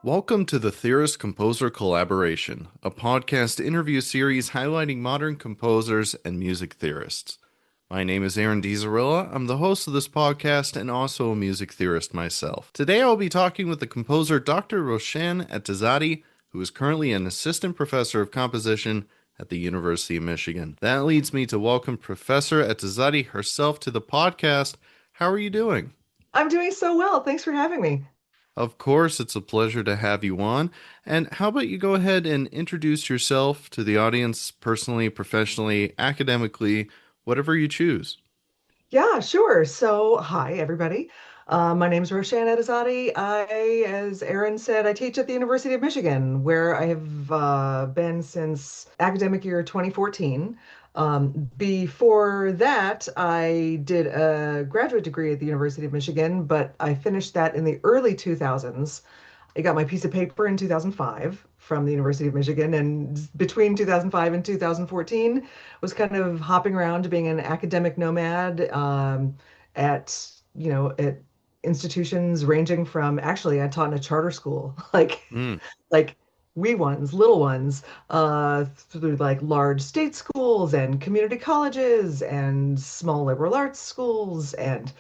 Welcome to the Theorist Composer Collaboration, a podcast interview series highlighting modern composers and music theorists. My name is Aaron DiZarilla. I'm the host of this podcast and also a music theorist myself. Today I'll be talking with the composer Dr. Roshanne Etezady, who is currently an assistant professor of composition at the University of Michigan. That leads me to welcome Professor Etezady herself to the podcast. How are you doing? I'm doing so well. Thanks for having me. Of course, it's a pleasure to have you on. And how about you go ahead and introduce yourself to the audience personally, professionally, academically, whatever you choose. Yeah, sure. So, hi, everybody. My name is Roshanne Etezady. As Aaron said, I teach at the University of Michigan, where I have been since academic year 2014. Before that, I did a graduate degree at the University of Michigan, but I finished that in the early 2000s. I got my piece of paper in 2005 from the University of Michigan, and between 2005 and 2014 was kind of hopping around being an academic nomad at at institutions ranging from actually I taught in a charter school Mm. like wee ones, little ones, through like large state schools and community colleges and small liberal arts schools and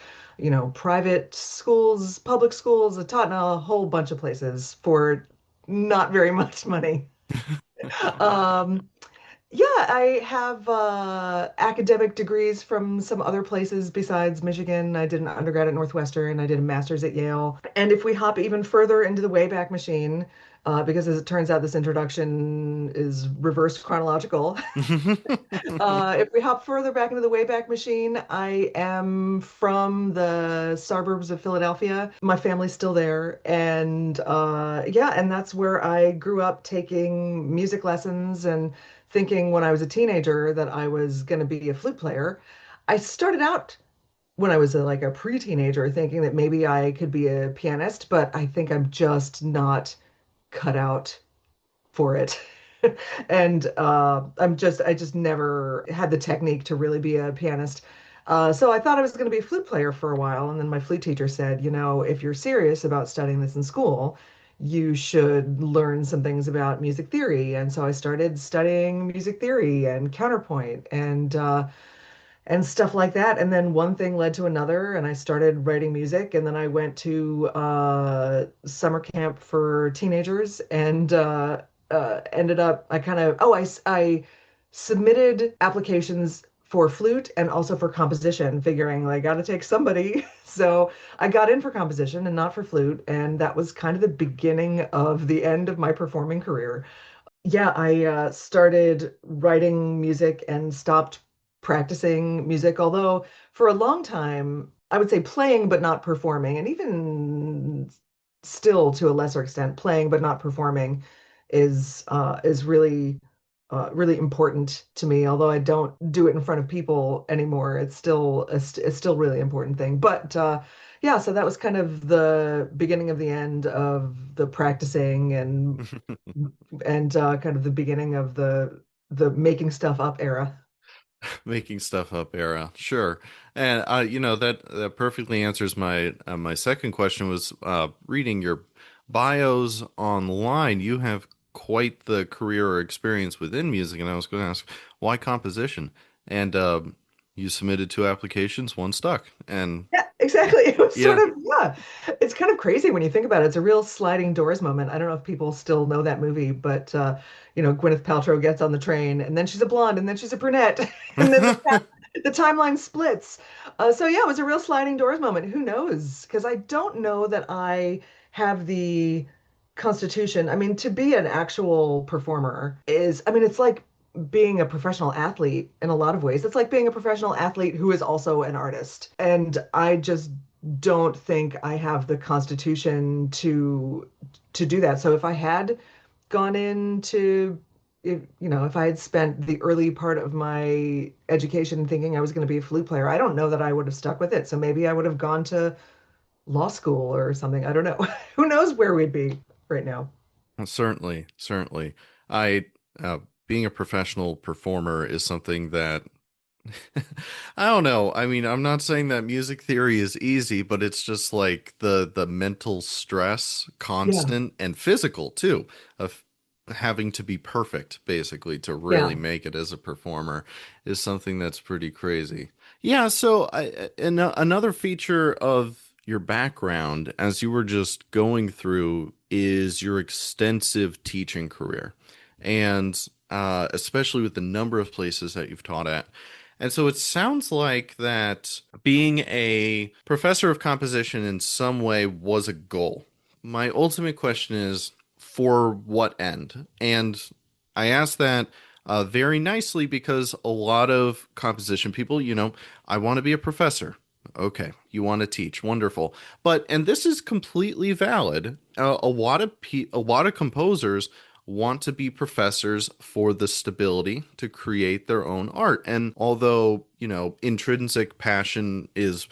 private schools, public schools. I taught in a whole bunch of places for not very much money. Um, yeah, I have academic degrees from some other places besides Michigan. I did an undergrad at Northwestern. I did a master's at Yale. And if we hop even further into the Wayback Machine, because as it turns out, this introduction is reverse chronological. If we hop further back into the Wayback Machine, I am from the suburbs of Philadelphia. My family's still there. And yeah, and that's where I grew up taking music lessons and thinking when I was a teenager that I was going to be a flute player. I started out when I was like a pre-teenager thinking that maybe I could be a pianist, but I think I'm just not cut out for it. And I just never had the technique to really be a pianist. So I thought I was going to be a flute player for a while. And then my flute teacher said, if you're serious about studying this in school, you should learn some things about music theory. And so I started studying music theory and counterpoint and stuff like that. And then one thing led to another, and I started writing music. And then I went to summer camp for teenagers and ended up, I submitted applications for flute and also for composition, figuring like, I got to take somebody. So I got in for composition and not for flute. And that was kind of the beginning of the end of my performing career. Yeah, I started writing music and stopped practicing music, although for a long time, I would say playing but not performing, and even still to a lesser extent, playing but not performing is really really important to me. Although I don't do it in front of people anymore, it's still really important thing. But yeah, so that was kind of the beginning of the end of the practicing and kind of the beginning of the making stuff up era. Making stuff up era. Sure. And that perfectly answers my second question was reading your bios online. You have quite the career or experience within music, and I was going to ask why composition? And you submitted two applications, one stuck. And Yeah, exactly. It was sort yeah, of, yeah. It's kind of crazy when you think about it. It's a real sliding doors moment. I don't know if people still know that movie, but Gwyneth Paltrow gets on the train and then she's a blonde and then she's a brunette and then the timeline splits. So yeah, it was a real sliding doors moment. Who knows? Because I don't know that I have the constitution. I mean, to be an actual performer is, I mean, it's like being a professional athlete in a lot of ways. It's like being a professional athlete who is also an artist. And I just don't think I have the constitution to do that. So if I had gone into if I had spent the early part of my education thinking I was going to be a flute player, I don't know that I would have stuck with it. So maybe I would have gone to law school or something. I don't know. Who knows where we'd be right now? certainly, certainly. I Being a professional performer is something that I don't know. I mean, I'm not saying that music theory is easy, but it's just like the mental stress, Yeah, constant and physical too, of having to be perfect basically to really yeah. make it as a performer is something that's pretty crazy. Yeah, so another feature of your background as you were just going through is your extensive teaching career. And especially with the number of places that you've taught at. And so it sounds like that being a professor of composition in some way was a goal. My ultimate question is for what end? And I ask that very nicely because a lot of composition people, I want to be a professor. Okay, you want to teach, wonderful. But and this is completely valid. A lot of composers want to be professors for the stability to create their own art. And although, intrinsic passion is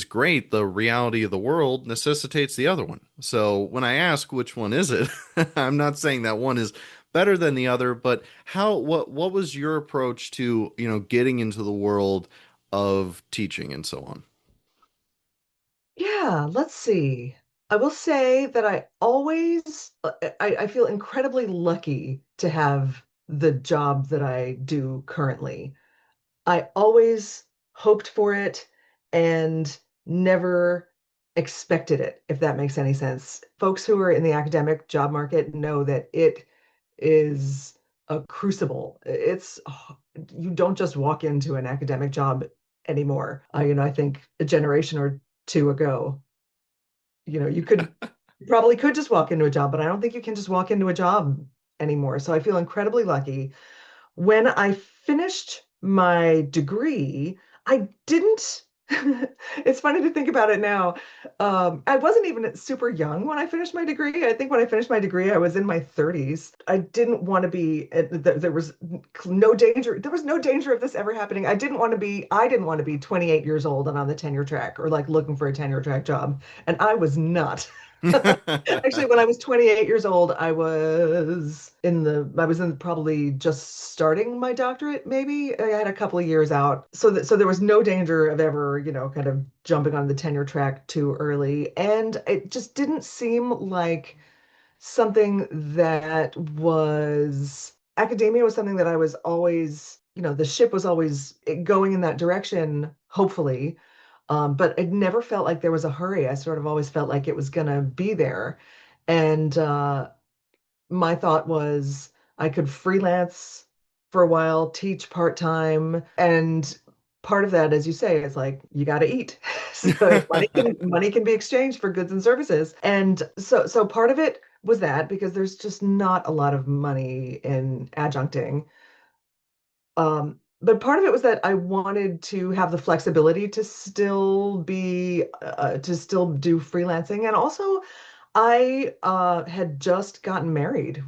great, the reality of the world necessitates the other one. So when I ask which one is it, I'm not saying that one is better than the other, but what was your approach to, getting into the world of teaching and so on? Yeah, let's see. I will say that I feel incredibly lucky to have the job that I do currently. I always hoped for it and never expected it, if that makes any sense. Folks who are in the academic job market know that it is a crucible. You don't just walk into an academic job anymore. I think a generation or two ago, you probably could just walk into a job, but I don't think you can just walk into a job anymore. So I feel incredibly lucky. When I finished my degree, I didn't. It's funny to think about it now. I wasn't even super young when I finished my degree. I think when I finished my degree, I was in my 30s. I didn't want to be, there was no danger. There was no danger of this ever happening. I didn't want to be 28 years old and on the tenure track or like looking for a tenure track job. And I was not. Actually, when I was 28 years old, I was in probably just starting my doctorate, maybe. I had a couple of years out. So there was no danger of ever, kind of jumping on the tenure track too early. And it just didn't seem like something that was academia was something that I was always, the ship was always going in that direction, hopefully. But it never felt like there was a hurry. I sort of always felt like it was going to be there. And my thought was I could freelance for a while, teach part-time, and part of that, as you say, is like you got to eat. So money can be exchanged for goods and services. And so part of it was that because there's just not a lot of money in adjuncting. But part of it was that I wanted to have the flexibility to still do freelancing. And also, I had just gotten married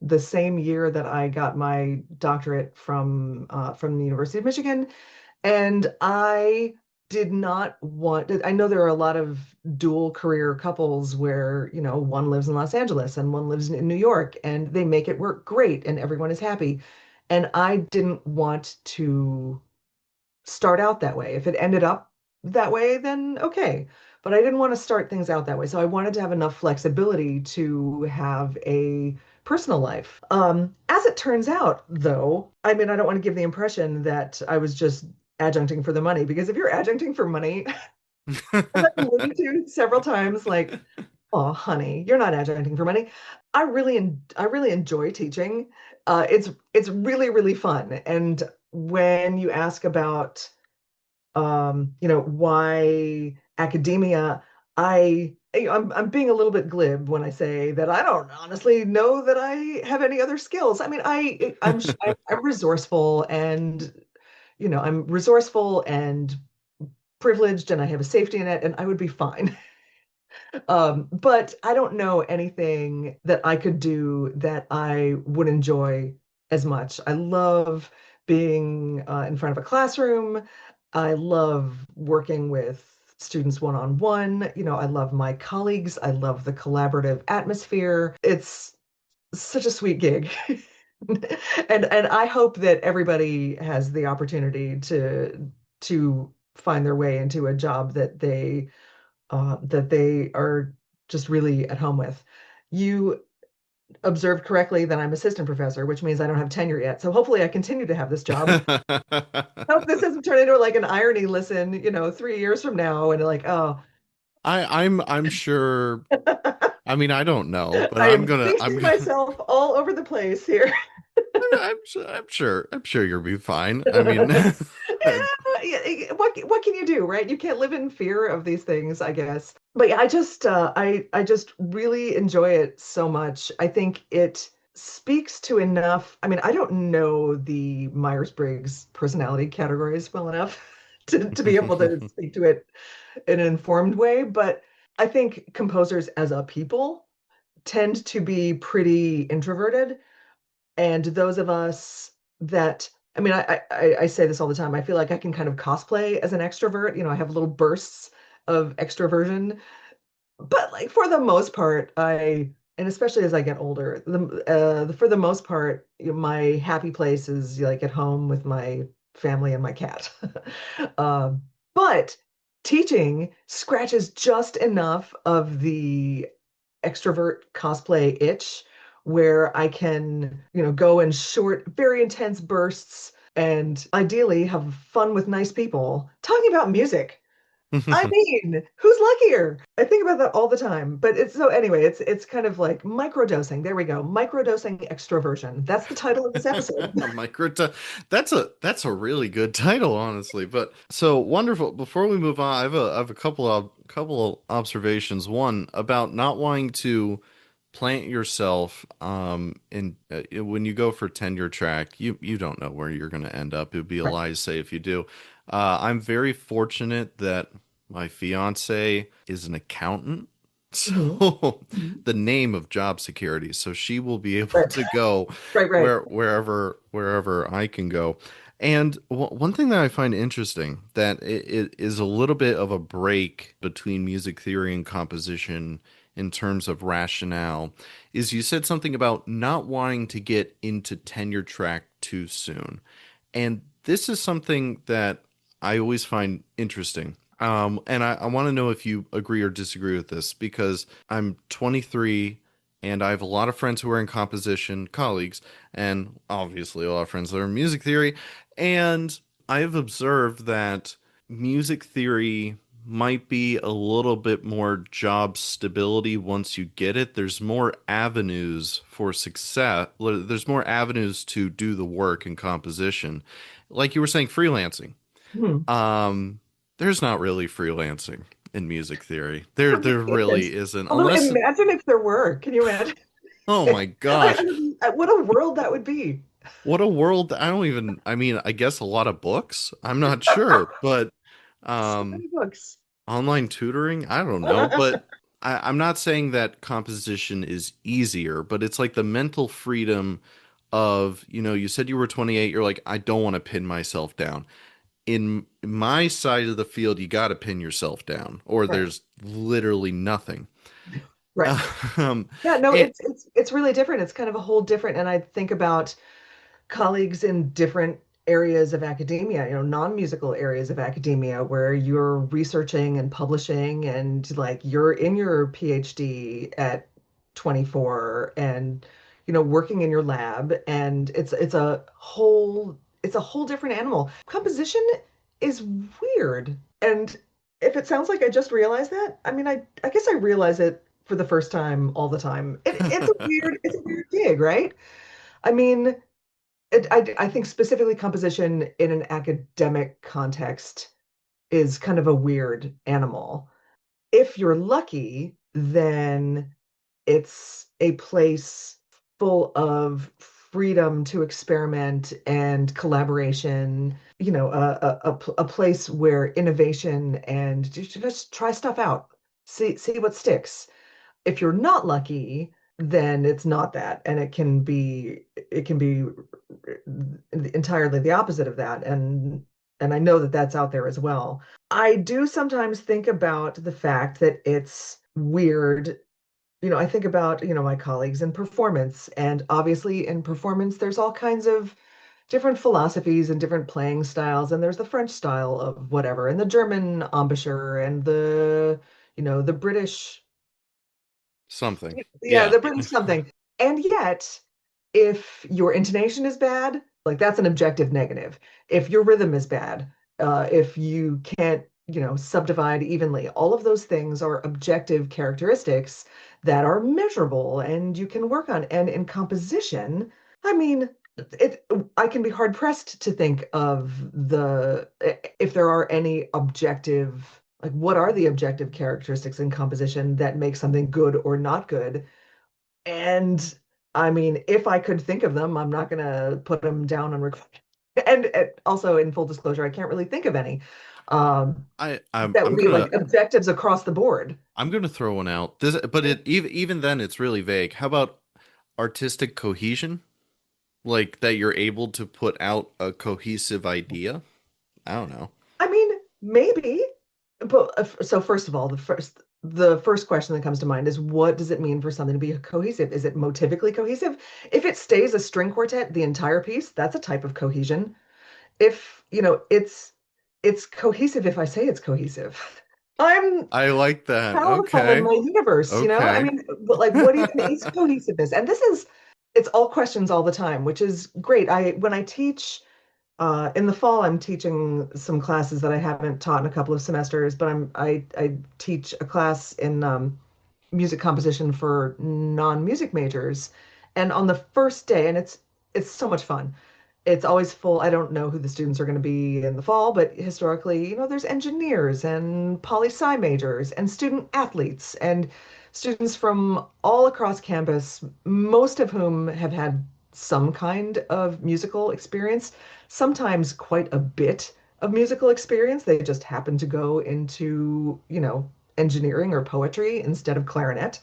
the same year that I got my doctorate from the University of Michigan. And I did not want, I know there are a lot of dual career couples where, one lives in Los Angeles and one lives in New York and they make it work great and everyone is happy. And I didn't want to start out that way. If it ended up that way, then okay. But I didn't want to start things out that way. So I wanted to have enough flexibility to have a personal life. As it turns out, though, I mean, I don't want to give the impression that I was just adjuncting for the money, because if you're adjuncting for money, as I've alluded to several times, like, oh, honey, you're not adjuncting for money. I really enjoy teaching. It's really, really fun. And when you ask about why academia, I'm being a little bit glib when I say that I don't honestly know that I have any other skills. I mean, I'm resourceful and I'm resourceful and privileged and I have a safety net and I would be fine. But I don't know anything that I could do that I would enjoy as much. I love being in front of a classroom. I love working with students one-on-one. I love my colleagues. I love the collaborative atmosphere. It's such a sweet gig. And I hope that everybody has the opportunity to find their way into a job that they are just really at home with. You observed correctly that I'm assistant professor, which means I don't have tenure yet. So hopefully I continue to have this job. I hope this doesn't turn into like an irony lesson, 3 years from now, and like, oh, I'm sure. I mean, I don't know, but I I'm am gonna I'm pasting gonna myself all over the place here. I'm sure you'll be fine. I mean, Yeah, yeah, what can you do, right? You can't live in fear of these things, I guess. But yeah, I just really enjoy it so much. I think it speaks to enough. I mean, I don't know the Myers-Briggs personality categories well enough to be able to speak to it in an informed way, but I think composers as a people tend to be pretty introverted. And those of us that, I mean, I say this all the time. I feel like I can kind of cosplay as an extrovert. I have little bursts of extroversion, but like for the most part, and especially as I get older, for the most part, my happy place is like at home with my family and my cat. Um, but teaching scratches just enough of the extrovert cosplay itch where I can, go in short, very intense bursts and ideally have fun with nice people talking about music. I mean, who's luckier? I think about that all the time. But it's so anyway, it's kind of like microdosing. There we go. Microdosing extroversion. That's the title of this episode. Microta. That's a really good title, honestly. But so wonderful. Before we move on, I have a couple of observations. One about not wanting to plant yourself in when you go for tenure track, you don't know where you're going to end up. It would be a Right. lie to say if you do. I'm very fortunate that my fiance is an accountant. Mhm. So Mhm. the name of job security. So she will be able Right. to go Right, right. wherever I can go. And one thing that I find interesting that it is a little bit of a break between music theory and composition in terms of rationale is you said something about not wanting to get into tenure track too soon. And this is something that I always find interesting. And I want to know if you agree or disagree with this because I'm 23 and I have a lot of friends who are in composition, colleagues, and obviously a lot of friends that are in music theory. And I have observed that music theory might be a little bit more job stability once you get it. There's more avenues for success. There's more avenues to do the work in composition. Like you were saying, freelancing. Mhm. Um, there's not really freelancing in music theory. There There really isn't. really isn't, Although unless imagine if there were. Can you imagine? oh my gosh, What a world that would be. what a world. I don't even, I mean, I guess a lot of books. I'm not sure, but So um many books. online tutoring, I don't know, but I'm not saying that composition is easier, but it's like the mental freedom of, you said you were 28, you're like, I don't want to pin myself down. In my side of the field, you got to pin yourself down, or Right, there's literally nothing. right. Um, Yeah, no, and it's really different. It's kind of a whole different, and I think about colleagues in different areas of academia, non-musical areas of academia where you're researching and publishing and like you're in your PhD at 24 and working in your lab and it's a whole different animal. Composition is weird. And if it sounds like I just realized that, I mean I guess I realize it for the first time all the time. It's a weird gig, right? I mean, I think specifically composition in an academic context is kind of a weird animal. If you're lucky, then it's a place full of freedom to experiment and collaboration, a place where innovation and just try stuff out, see what sticks. If you're not lucky, then it's not that, and it can be entirely the opposite of that, and I know that that's out there as well. I do sometimes think about the fact that it's weird I think about, my colleagues in performance, and obviously in performance, there's all kinds of different philosophies and different playing styles, and there's the French style of whatever, and the German embouchure, and the British, Something. yeah, Yeah. the British something. And yet, if your intonation is bad, like that's an objective negative. If your rhythm is bad, if you can't, subdivide evenly, all of those things are objective characteristics that are measurable and you can work on. And in composition, I mean, it, I can be hard pressed to think of if there are any objective, like what are the objective characteristics in composition that make something good or not good? And I mean, if I could think of them, I'm not going to put them down on record. And also, in full disclosure, I can't really think of any. Um, I I'm that would I'm be gonna like objectives across the board. I'm gonna throw one out. This, but Yeah. even then it's really vague. How about artistic cohesion? Like that you're able to put out a cohesive idea? I don't know. I mean, maybe, but so first of all, the first question that comes to mind is what does it mean for something to be cohesive? Is it motivically cohesive? If it stays a string quartet the entire piece, that's a type of cohesion. If, it's cohesive if I say it's cohesive. I'm I like that. powerful in Okay. my universe. I Okay. mean, but like what even is cohesiveness? And it's all questions all the time, which is great. When I teach in the fall, I'm teaching some classes that I haven't taught in a couple of semesters, but I teach a class in music composition for non-music majors. And on the first day, and it's so much fun. It's always full. I don't know who the students are going to be in the fall, but historically, there's engineers and poli-sci majors and student athletes and students from all across campus, most of whom have had some kind of musical experience, sometimes quite a bit of musical experience. They just happen to go into, engineering or poetry instead of clarinet,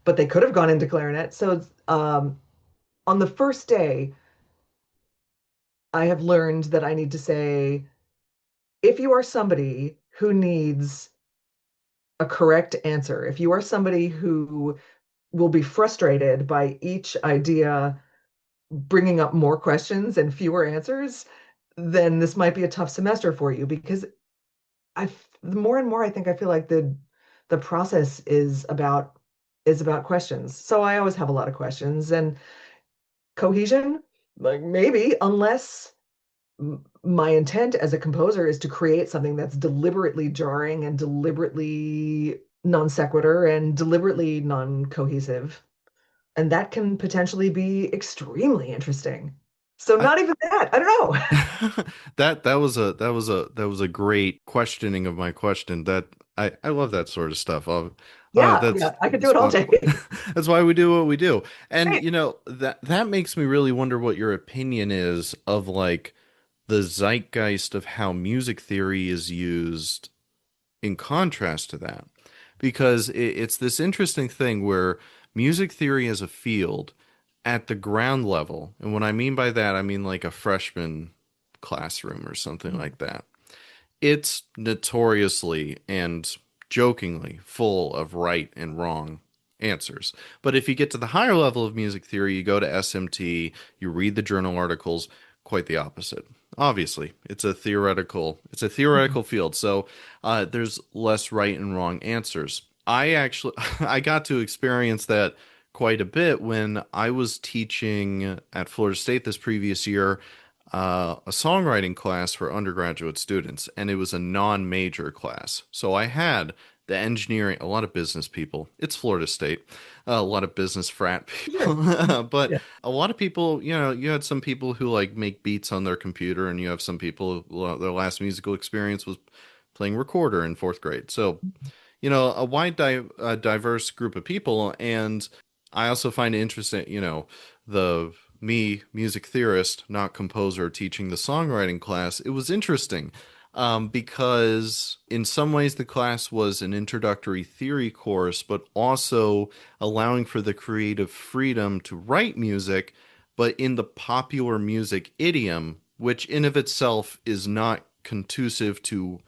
but they could have gone into clarinet. So on the first day, I have learned that I need to say, if you are somebody who needs a correct answer, if you are somebody who will be frustrated by each idea bringing up more questions and fewer answers, then this might be a tough semester for you because the more and more I think I feel like the process is about questions. So I always have a lot of questions and cohesion, like maybe unless my intent as a composer is to create something that's deliberately jarring and deliberately non sequitur and deliberately non-cohesive. And that can potentially be extremely interesting. So I not even that. I don't know. that was a great questioning of my question. That I love that sort of stuff. Yeah, That's yeah, I could do that's it all why day. that's why we do what we do. And Right. that makes me really wonder what your opinion is of like the zeitgeist of how music theory is used in contrast to that, because it's this interesting thing where music theory as a field at the ground level, and what I mean by that, I mean like a freshman classroom or something Mhm. like that. It's notoriously and jokingly full of right and wrong answers. But if you get to the higher level of music theory, you go to SMT, you read the journal articles, quite the opposite. Obviously, it's a theoretical field, so there's less right and wrong answers. I actually I got to experience that quite a bit when I was teaching at Florida State this previous year, a songwriting class for undergraduate students, and it was a non-major class. So I had the engineering, a lot of business people. It's Florida State, a lot of business frat Sure. people, but Yeah. a lot of people, you had some people who like make beats on their computer, and you have some people who, their last musical experience was playing recorder in fourth grade. So a diverse group of people. And I also find it interesting, the me, music theorist, not composer, teaching the songwriting class. It was interesting because in some ways the class was an introductory theory course, but also allowing for the creative freedom to write music, but in the popular music idiom, which in of itself is not conducive to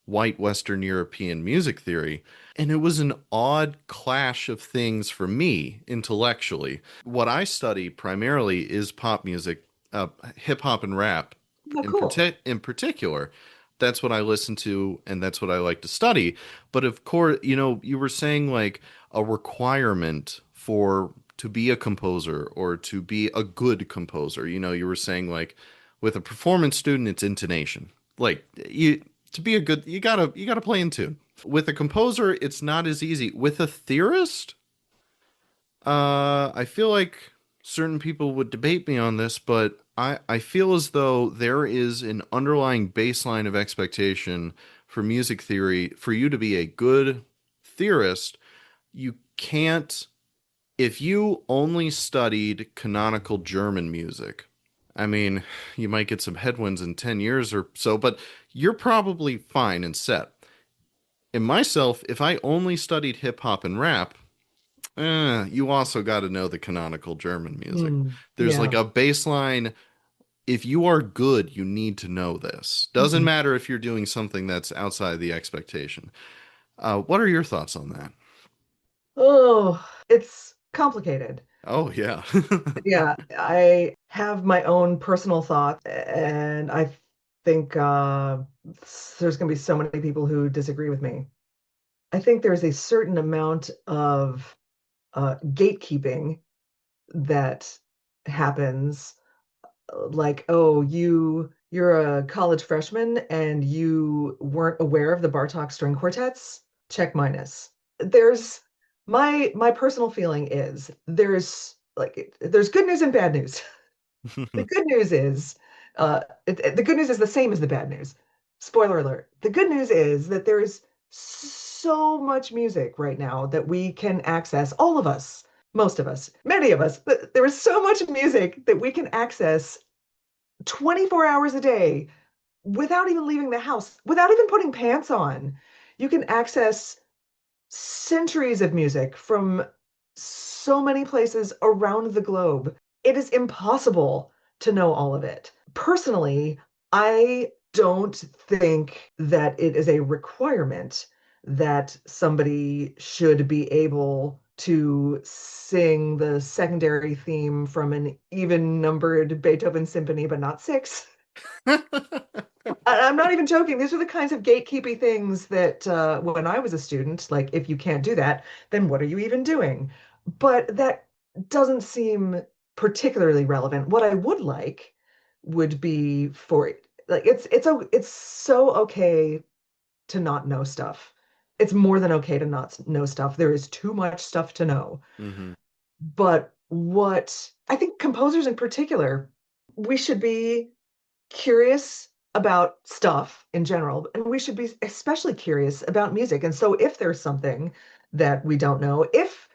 white Western European music theory. And it was an odd clash of things for me intellectually. What I study primarily is pop music, hip hop and rap Oh, cool. in particular. That's what I listen to and that's what I like to study. But of course, you were saying like a requirement for to be a composer or to be a good composer. You were saying like with a performance student, it's intonation. Like you to be a good, you gotta play in tune. With a composer, it's not as easy. With a theorist, I feel like certain people would debate me on this, but I feel as though there is an underlying baseline of expectation for music theory. For you to be a good theorist, you can't, if you only studied canonical German music, I mean, you might get some headwinds in 10 years or so, but you're probably fine and set. In myself, if I only studied hip hop and rap, you also got to know the canonical German music. There's like Yeah. a baseline. If you are good, you need to know this. Doesn't Mhm. matter if you're doing something that's outside the expectation. What are your thoughts on that? Oh, it's complicated. Oh, yeah. Yeah, I have my own personal thoughts, and I think there's going to be so many people who disagree with me. I think there's a certain amount of gatekeeping that happens, like, oh, you're a college freshman and you weren't aware of the Bartok string quartets? Check minus. There's my personal feeling is there's good news and bad news. The good news is, the good news is the same as the bad news. Spoiler alert. The good news is that there is so much music right now that we can access, all of us, most of us, many of us. There is so much music that we can access 24 hours a day without even leaving the house, without even putting pants on. You can access centuries of music from so many places around the globe. It is impossible to know all of it. Personally, I don't think that it is a requirement that somebody should be able to sing the secondary theme from an even numbered Beethoven symphony, but not six. I'm not even joking. These are the kinds of gatekeepy things that when I was a student, like if you can't do that, then what are you even doing? But that doesn't seem particularly relevant. What I would like would be for like it's so okay to not know stuff. It's more than okay to not know stuff. There is too much stuff to know. Hmm. But what I think composers in particular, we should be curious about stuff in general, and we should be especially curious about music. And so, if there's something that we don't know, if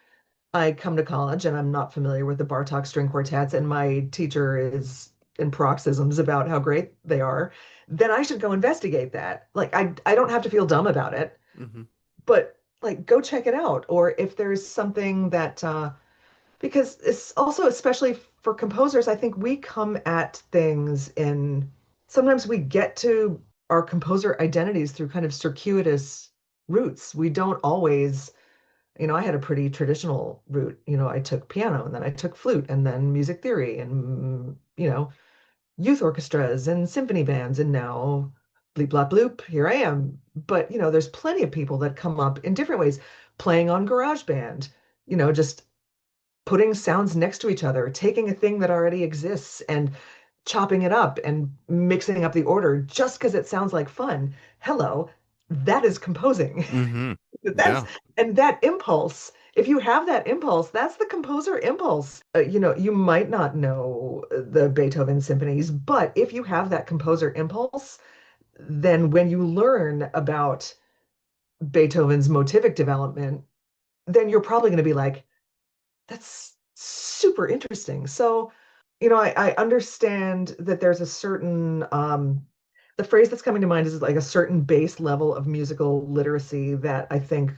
I come to college and I'm not familiar with the Bartok string quartets, and my teacher is in paroxysms about how great they are, then I should go investigate that. Like, I don't have to feel dumb about it, Hmm. but like, go check it out. Or if there's something that because it's also, especially for composers, I think we come at things in, sometimes we get to our composer identities through kind of circuitous routes. We don't always, I had a pretty traditional route. I took piano and then I took flute and then music theory and, youth orchestras and symphony bands. And now bleep, blop, bloop, here I am. But, there's plenty of people that come up in different ways, playing on GarageBand, just putting sounds next to each other, taking a thing that already exists and chopping it up and mixing up the order just because it sounds like fun. Hello, that is composing. Hmm. That's Yeah. and that impulse. If you have that impulse, that's the composer impulse. You might not know the Beethoven symphonies, but if you have that composer impulse, then when you learn about Beethoven's motivic development, then you're probably going to be like, that's super interesting. So, I understand that there's a certain the phrase that's coming to mind is like a certain base level of musical literacy that I think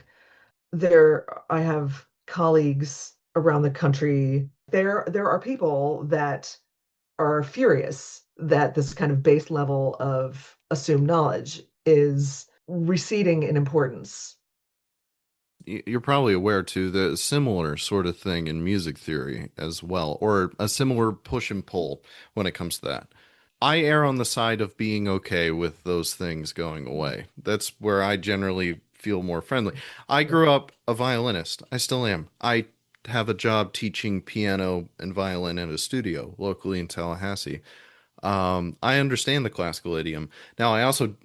I have colleagues around the country. There are people that are furious that this kind of base level of assumed knowledge is receding in importance. You're probably aware too the similar sort of thing in music theory as well, or a similar push and pull when it comes to that. I err on the side of being okay with those things going away. That's where I generally feel more friendly. I grew up a violinist. I still am. I have a job teaching piano and violin at a studio locally in Tallahassee. I understand the classical idiom. Now, I also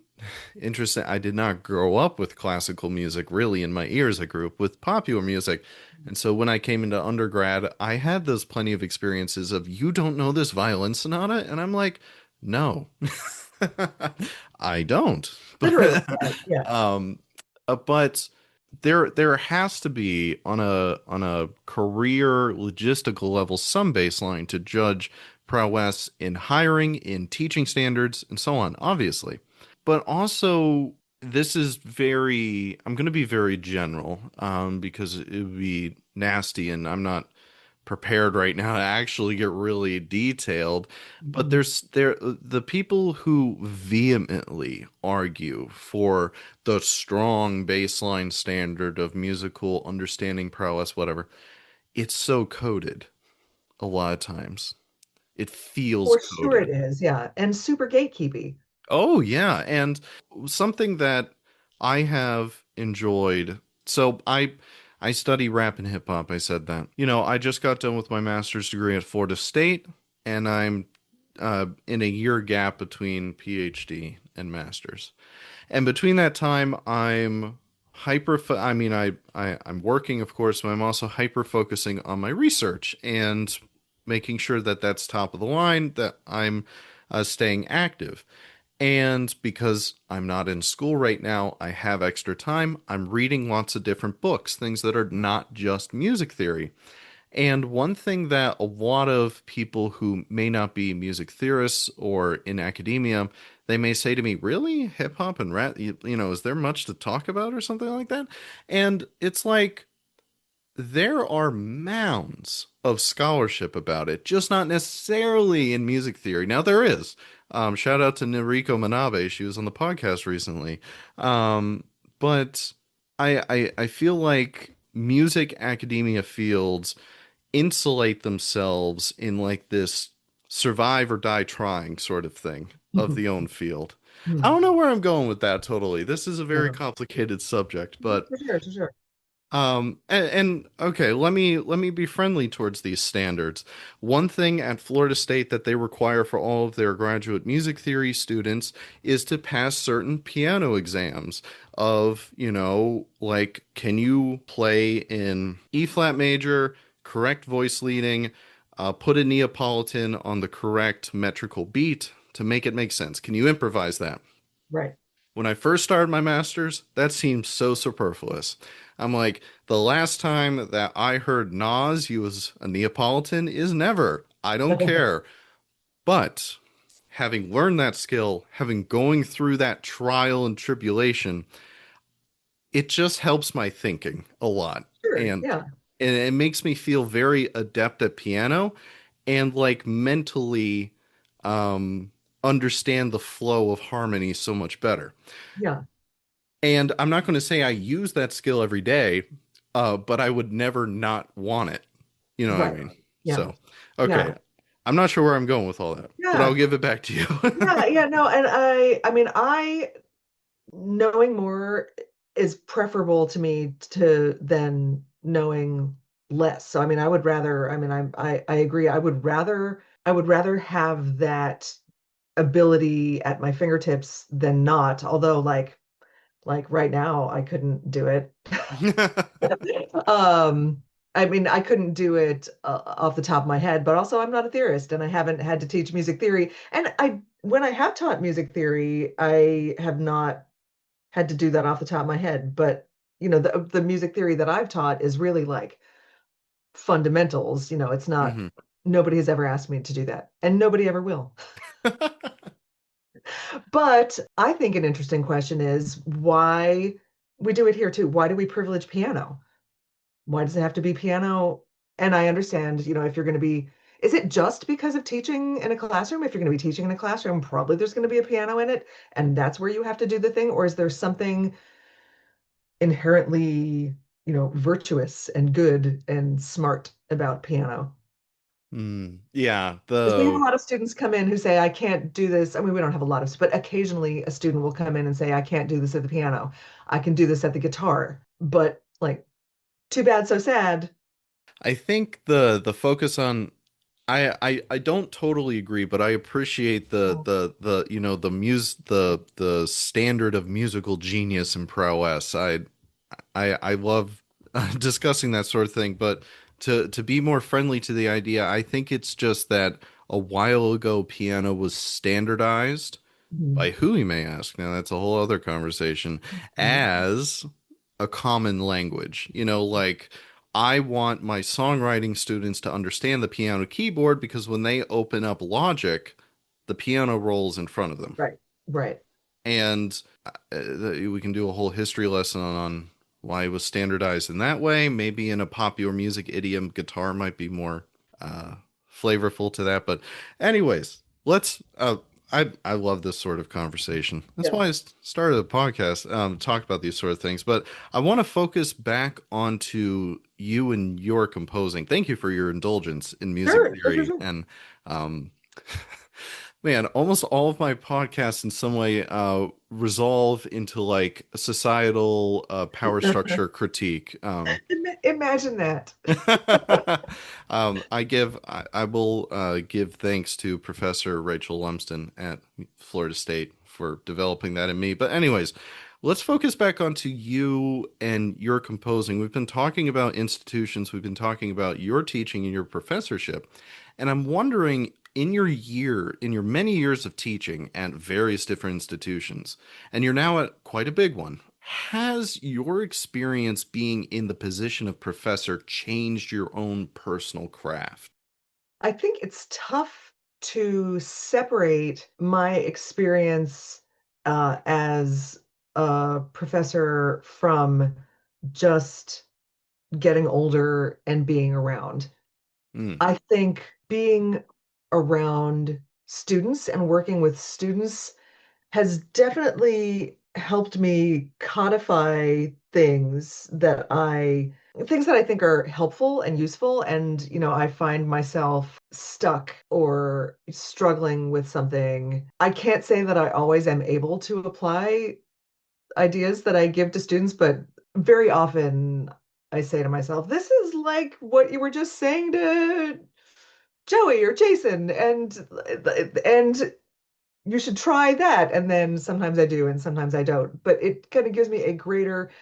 interesting. I did not grow up with classical music really in my ears. I grew up with popular music. And so when I came into undergrad, I had those plenty of experiences of, you don't know this violin sonata? And I'm like, no, I don't. Literally, But, yeah, yeah. um, but there has to be on a career logistical level some baseline to judge prowess in hiring, in teaching standards, and so on, obviously. But also, this is very, I'm going to be very general because it would be nasty and I'm not prepared right now to actually get really detailed. But Mhm. there the people who vehemently argue for the strong baseline standard of musical understanding prowess, whatever. It's so coded a lot of times. It feels For sure coded. it is, yeah. And super gatekeepy. Oh, yeah. And something that I have enjoyed. So I study rap and hip hop. I said that. I just got done with my master's degree at Florida State, and I'm in a year gap between PhD and master's. And between that time, I'm I mean, I'm working, of course, but I'm also hyper focusing on my research and making sure that that's top of the line, that I'm staying active. And because I'm not in school right now, I have extra time. I'm reading lots of different books, things that are not just music theory. And one thing that a lot of people who may not be music theorists or in academia, they may say to me, "Really? Hip hop and rap, is there much to talk about or something like that?" And it's like, there are mounds of scholarship about it, just not necessarily in music theory. Now there is. Shout out to Noriko Manabe. She was on the podcast recently. But I feel like music academia fields insulate themselves in like this survive or die trying sort of thing of Mhm. the own field. I Mhm. don't know where I'm going with that totally. This is a very No. complicated subject, but For sure, for sure. and okay, let me be friendly towards these standards. One thing at Florida State that they require for all of their graduate music theory students is to pass certain piano exams of, like, can you play in E flat major, correct voice leading, put a Neapolitan on the correct metrical beat to make it make sense. Can you improvise that? Right. When I first started my master's, that seemed so superfluous. I'm like, the last time that I heard Nas use a Neapolitan is never. I don't care. But having learned that skill, having going through that trial and tribulation, it just helps my thinking a lot. Sure, And yeah, and it makes me feel very adept at piano and like mentally um understand the flow of harmony so much better. yeah. And I'm not going to say I use that skill every day, but I would never not want it. You know what I Right. mean? Yeah, So, okay. yeah, I'm not sure where I'm going with all that, but I'll yeah, give it back to you. yeah, yeah. No, and I mean, knowing more is preferable to me to than knowing less. So, I mean, I would rather, I mean, I agree. I would rather have that ability at my fingertips than not. Although, like right now, I couldn't do it. Um, I mean, I couldn't do it off the top of my head, but also I'm not a theorist and I haven't had to teach music theory. And when I have taught music theory, I have not had to do that off the top of my head. But, the music theory that I've taught is really like fundamentals. It's not, Mhm. nobody has ever asked me to do that, and nobody ever will. But I think an interesting question is why we do it here too. Why do we privilege piano? Why does it have to be piano? And I understand, if you're going to be Is it just because of teaching in a classroom? If you're going to be teaching in a classroom, probably there's going to be a piano in it, and that's where you have to do the thing, or is there something inherently, virtuous and good and smart about piano? Yeah, Because we have a the lot of students come in who say, I can't do this. I mean, we don't have a lot of, but occasionally a student will come in and say, I can't do this at the piano. I can do this at the guitar. But like, too bad, so sad. I think the focus on I don't totally agree, but I appreciate Oh. the the standard of musical genius and prowess. I love discussing that sort of thing, but to be more friendly to the idea, I think it's just that a while ago piano was standardized Mhm. by who, you may ask. Now that's a whole other conversation, Mhm. as a common language. Like I want my songwriting students to understand the piano keyboard because when they open up Logic, the piano rolls in front of them. Right, right. And we can do a whole history lesson on why it was standardized in that way. Maybe in a popular music idiom, guitar might be more uh, flavorful to that. But, anyways, let's. I love this sort of conversation. That's Yeah. why I started the podcast, talk about these sort of things. But I want to focus back onto you and your composing. Thank you for your indulgence in music Sure, sure, sure, theory. sure. And um, man, almost all of my podcasts in some way resolve into like a societal power structure critique. Imagine that. I will give thanks to Professor Rachel Lumsden at Florida State for developing that in me. But anyways, let's focus back onto you and your composing. We've been talking about institutions, we've been talking about your teaching and your professorship, and I'm wondering, in your many years of teaching at various different institutions, and you're now at quite a big one, has your experience being in the position of professor changed your own personal craft? I think it's tough to separate my experience as a professor from just getting older and being around. Mm, I think being around students and working with students has definitely helped me codify things that I think are helpful and useful. And, I find myself stuck or struggling with something. I can't say that I always am able to apply ideas that I give to students, but very often I say to myself, this is like what you were just saying to Joey or Jason, and you should try that. And then sometimes I do, and sometimes I don't. But it kind of gives me a greater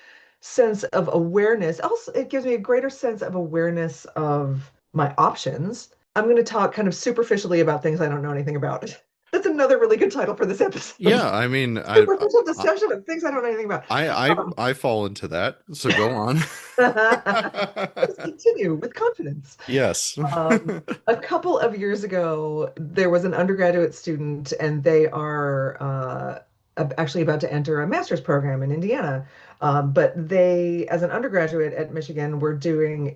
sense of awareness. Also, it gives me a greater sense of awareness of my options. I'm going to talk kind of superficially about things I don't know anything about. That's another really good title for this episode. yeah, I mean, Superficial discussion of things I don't know anything about. I fall into that, so go on. Let's continue with confidence. Yes. A couple of years ago, there was an undergraduate student, and they are actually about to enter a master's program in Indiana. But they, as an undergraduate at Michigan, were doing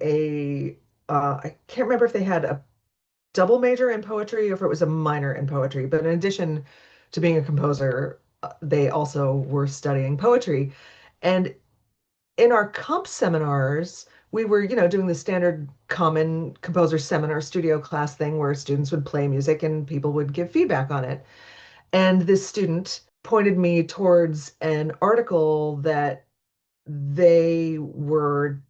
I can't remember if they had a double major in poetry or if it was a minor in poetry. But in addition to being a composer, they also were studying poetry. And in our comp seminars, we were, doing the standard common composer seminar studio class thing where students would play music and people would give feedback on it. And this student pointed me towards an article that they were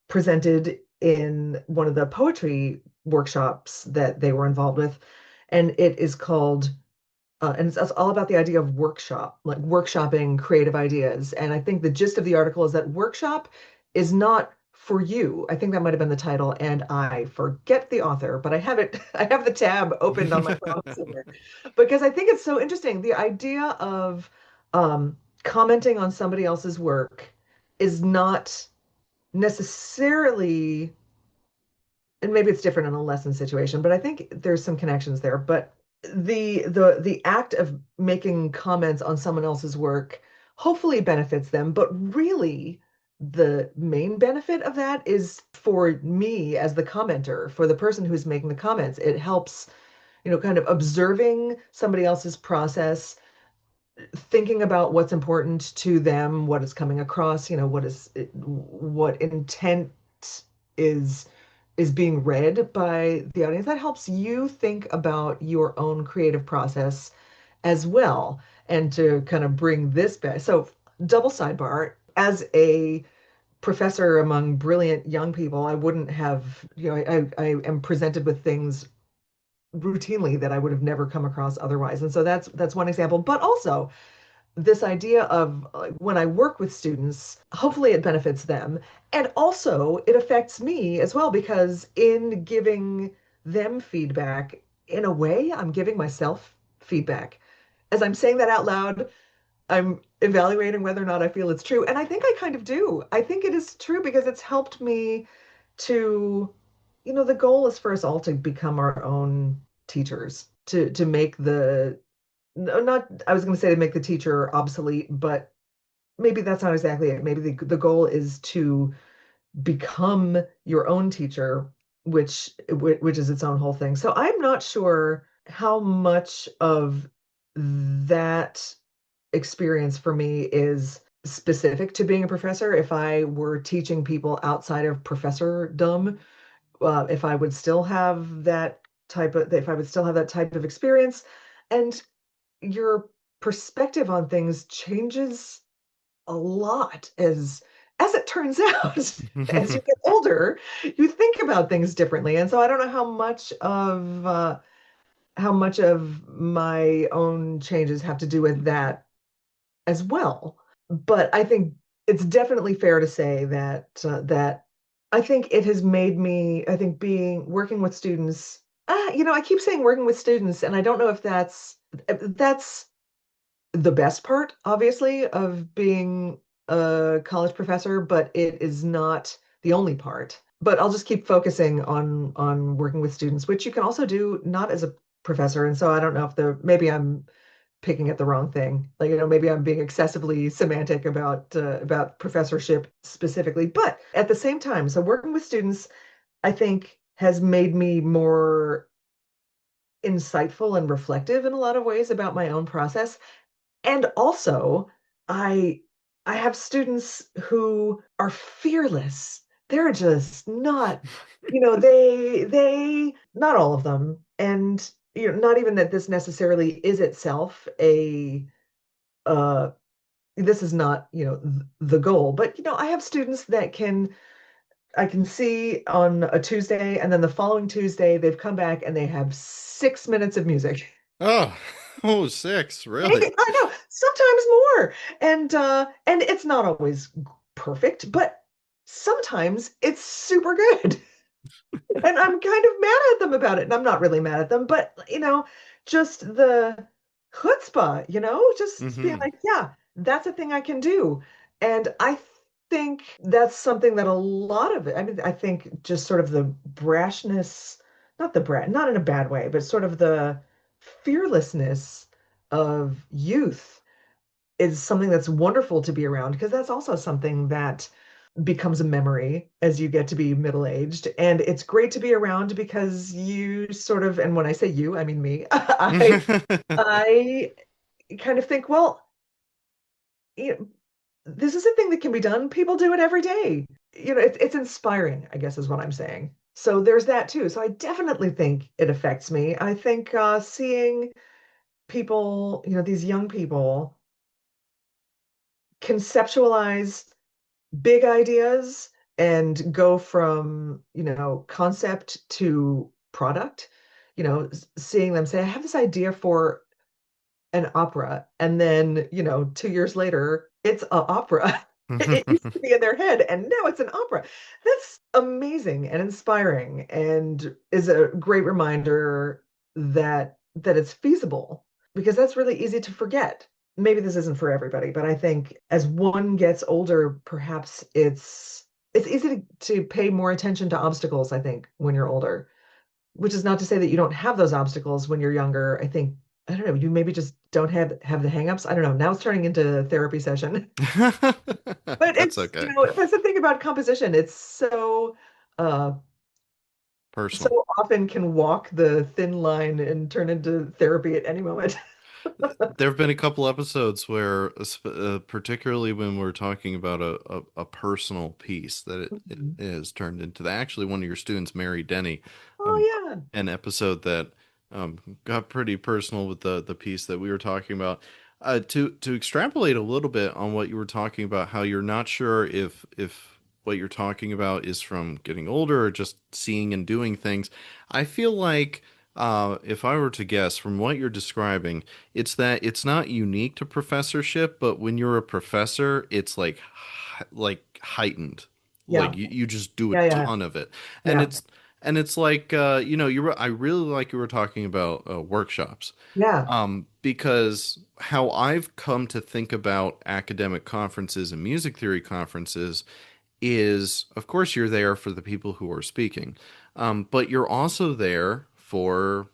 presented in one of the poetry workshops that they were involved with. And it is called and it's all about the idea of like workshopping creative ideas. And I think the gist of the article is that workshop is not for you. I think that might have been the title, and I forget the author, but I have it, I have the tab opened on my phone somewhere because I think it's so interesting. The idea of commenting on somebody else's work is not necessarily, and maybe it's different in a lesson situation, but I think there's some connections there. But the act of making comments on someone else's work hopefully benefits them, but really the main benefit of that is for me as the commenter, for the person who's making the comments. It helps, kind of observing somebody else's process, thinking about what's important to them, what is coming across, what intent is is being read by the audience. That helps you think about your own creative process as well, and to kind of bring this back. So, double sidebar, as a professor among brilliant young people, I wouldn't have, I am presented with things routinely that I would have never come across otherwise. And so that's one example. But also, this idea of when I work with students, hopefully it benefits them. And also it affects me as well, because in giving them feedback, in a way, I'm giving myself feedback. As I'm saying that out loud, I'm evaluating whether or not I feel it's true. And I think I kind of do. I think it is true because it's helped me to, the goal is for us all to become our own teachers, to make the no, not, I was going to say to make the teacher obsolete, but maybe that's not exactly it. Maybe the goal is to become your own teacher, which is its own whole thing. So I'm not sure how much of that experience for me is specific to being a professor. If I were teaching people outside of professordom, if I would still have that if I would still have that type of experience. And your perspective on things changes a lot as it turns out. As you get older, you think about things differently. And so I don't know how much of my own changes have to do with that as well. But I think it's definitely fair to say that I think it has made me, I think being working with students, I keep saying working with students, and I don't know if that's the best part, obviously, of being a college professor, but it is not the only part. But I'll just keep focusing on working with students, which you can also do not as a professor. And so I don't know if maybe I'm picking at the wrong thing. Like, maybe I'm being excessively semantic about professorship specifically. But at the same time, so working with students, I think has made me more insightful and reflective in a lot of ways about my own process. And also, I I have students who are fearless. They're just not, they not all of them. And not even that this necessarily is itself a uh this is not, the goal, but I have students that I can see on a Tuesday, and then the following Tuesday they've come back and they have 6 minutes of music. Oh, oh, six, really? I know, sometimes more. And it's not always perfect, but sometimes it's super good. And I'm kind of mad at them about it. And I'm not really mad at them, but just the chutzpah, just being Hmm. like, yeah, that's a thing I can do. And I think that's something that a lot of it, I mean, I think just sort of the brashness, not in a bad way, but sort of the fearlessness of youth is something that's wonderful to be around, because that's also something that becomes a memory as you get to be middle-aged. And it's great to be around because you sort of, and when I say you, I mean me, I kind of think, well, you know, this is a thing that can be done. People do it every day. It's inspiring, I guess is what I'm saying. So there's that too. So I definitely think it affects me. I think seeing people, these young people conceptualize big ideas and go from, concept to product, seeing them say, I have this idea for an opera. And then, 2 years later, it's an opera. It used to be in their head, and now it's an opera. That's amazing and inspiring, and is a great reminder that it's feasible, because that's really easy to forget. Maybe this isn't for everybody, but I think as one gets older, perhaps it's easy to pay more attention to obstacles, I think, when you're older, which is not to say that you don't have those obstacles when you're younger. I think I don't know, you maybe just don't have the hangups. I don't know. Now it's turning into a therapy session. But That's it's, okay. that's the thing about composition. It's uh so Personal. often can walk the thin line and turn into therapy at any moment. There have been a couple episodes where, particularly when we're talking about a personal piece, that it Mhm. is turned into that. Actually, one of your students, Mary Denny, Oh um, yeah. an episode that got pretty personal with the piece that we were talking about. To extrapolate a little bit on what you were talking about, how you're not sure if what you're talking about is from getting older or just seeing and doing things. I feel like if I were to guess from what you're describing, it's that it's not unique to professorship, but when you're a professor, it's like heightened. Like Yeah. you just do a Yeah, yeah. ton of it. And Yeah. it's like I really like you were talking about workshops. Yeah. Because how I've come to think about academic conferences and music theory conferences is, of course, you're there for the people who are speaking, but you're also there for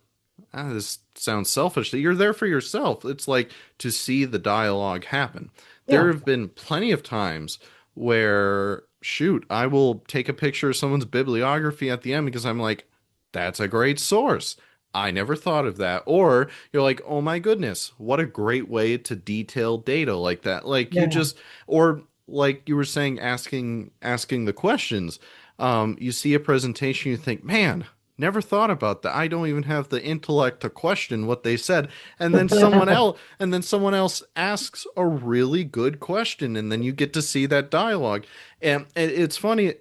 this sounds selfish that you're there for yourself. It's like to see the dialogue happen. There Yeah. have been plenty of times where, shoot, I will take a picture of someone's bibliography at the end because I'm like, that's a great source. I never thought of that. Or you're like, oh my goodness, what a great way to detail data like that. Like you Yeah. just, or like you were saying, asking the questions. You see a presentation, you think, man, never thought about that. I don't even have the intellect to question what they said. And then someone else asks a really good question, and then you get to see that dialogue. And it's funny.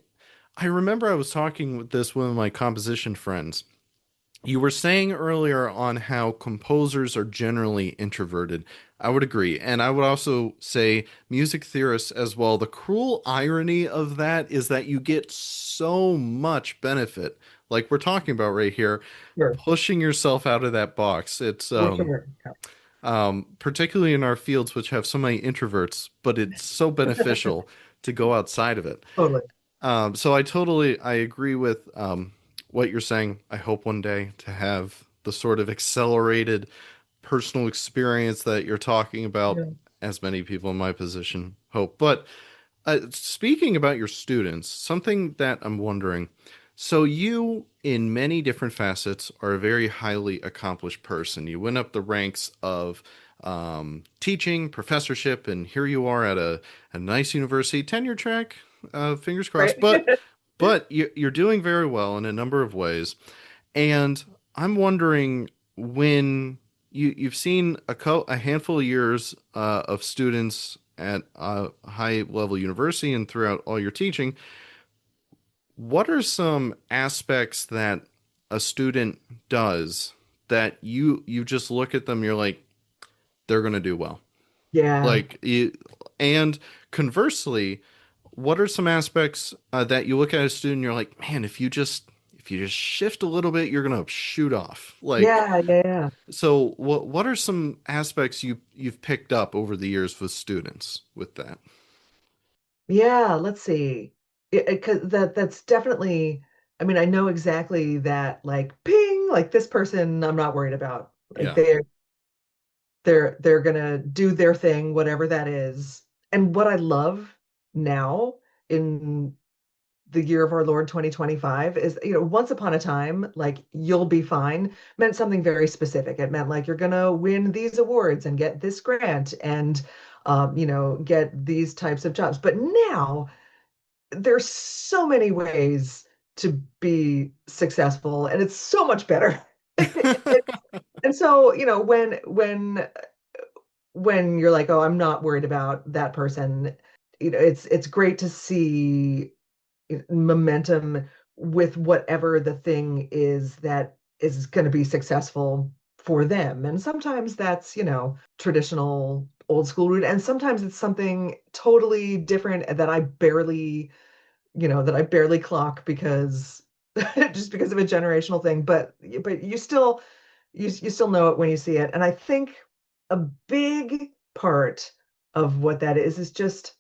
I remember I was talking with this one of my composition friends. You were saying earlier on how composers are generally introverted. I would agree. And I would also say music theorists as well. The cruel irony of that is that you get so much benefit, like we're talking about right here, Sure. pushing yourself out of that box. It's For sure. Yeah. particularly in our fields, which have so many introverts, but it's so beneficial to go outside of it. Totally. So I agree with what you're saying. I hope one day to have the sort of accelerated personal experience that you're talking about, Yeah. as many people in my position hope. But speaking about your students, something that I'm wondering. So you, in many different facets, are a very highly accomplished person. You went up the ranks of teaching, professorship, and here you are at a nice university tenure track. Fingers crossed. Right. But you're doing very well in a number of ways. And I'm wondering when you've seen a handful of years of students at a high level university and throughout all your teaching, what are some aspects that a student does that you just look at them, you're like, they're going to do well? Yeah. Like, and conversely, what are some aspects that you look at a student and you're like, man, if you just shift a little bit, you're gonna shoot off. Like, Yeah. Yeah. Yeah. so what are some aspects you've picked up over the years with students with that? Yeah. Let's see. 'Cause that's definitely, I mean, I know exactly that, like, ping, like this person I'm not worried about. Like Yeah. they're gonna do their thing, whatever that is. And what I love now in the year of our Lord 2025 is, once upon a time, like you'll be fine meant something very specific. It meant like you're gonna win these awards and get this grant and get these types of jobs. But now there's so many ways to be successful, and it's so much better. And so, when you're like, oh, I'm not worried about that person, it's great to see momentum with whatever the thing is that is going to be successful for them. And sometimes that's, traditional old school route. And sometimes it's something totally different that I barely clock because just because of a generational thing. But you still know it when you see it. And I think a big part of what that is just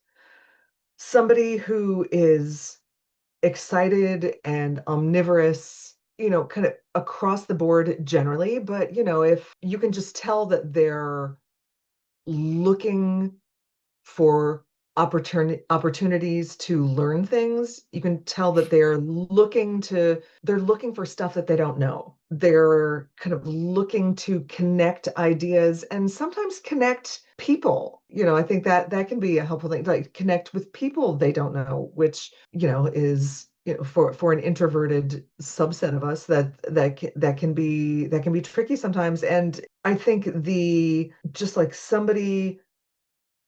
somebody who is excited and omnivorous, kind of across the board generally, but if you can just tell that they're looking for opportunities to learn things. You can tell that they're looking for stuff that they don't know. They're kind of looking to connect ideas and sometimes connect people. I think that that can be a helpful thing, like connect with people they don't know, which, is for an introverted subset of us that can be tricky sometimes. And I think the just like somebody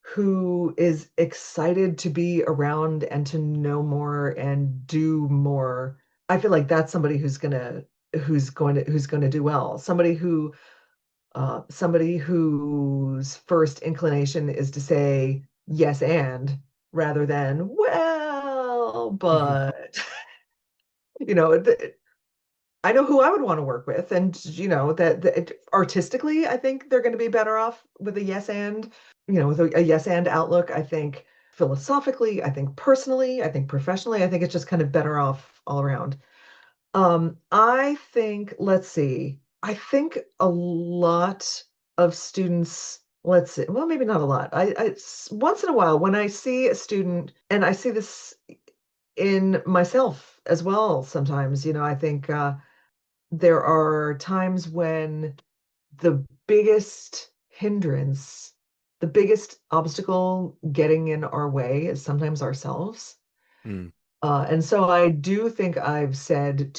who is excited to be around and to know more and do more. I feel like that's somebody who's going to do well. Somebody whose first inclination is to say yes and rather than well, but you know, th I know who I would want to work with, and that artistically, I think they're going to be better off with a yes and, with a yes and outlook. I think philosophically, I think personally, I think professionally, I think it's just kind of better off all around. I think, let's see, I think a lot of students, let's see, well, maybe not a lot. Once in a while, when I see a student, and I see this in myself as well, sometimes, I think. There are times when the biggest hindrance, the biggest obstacle getting in our way is sometimes ourselves. Mm. And so I do think I've said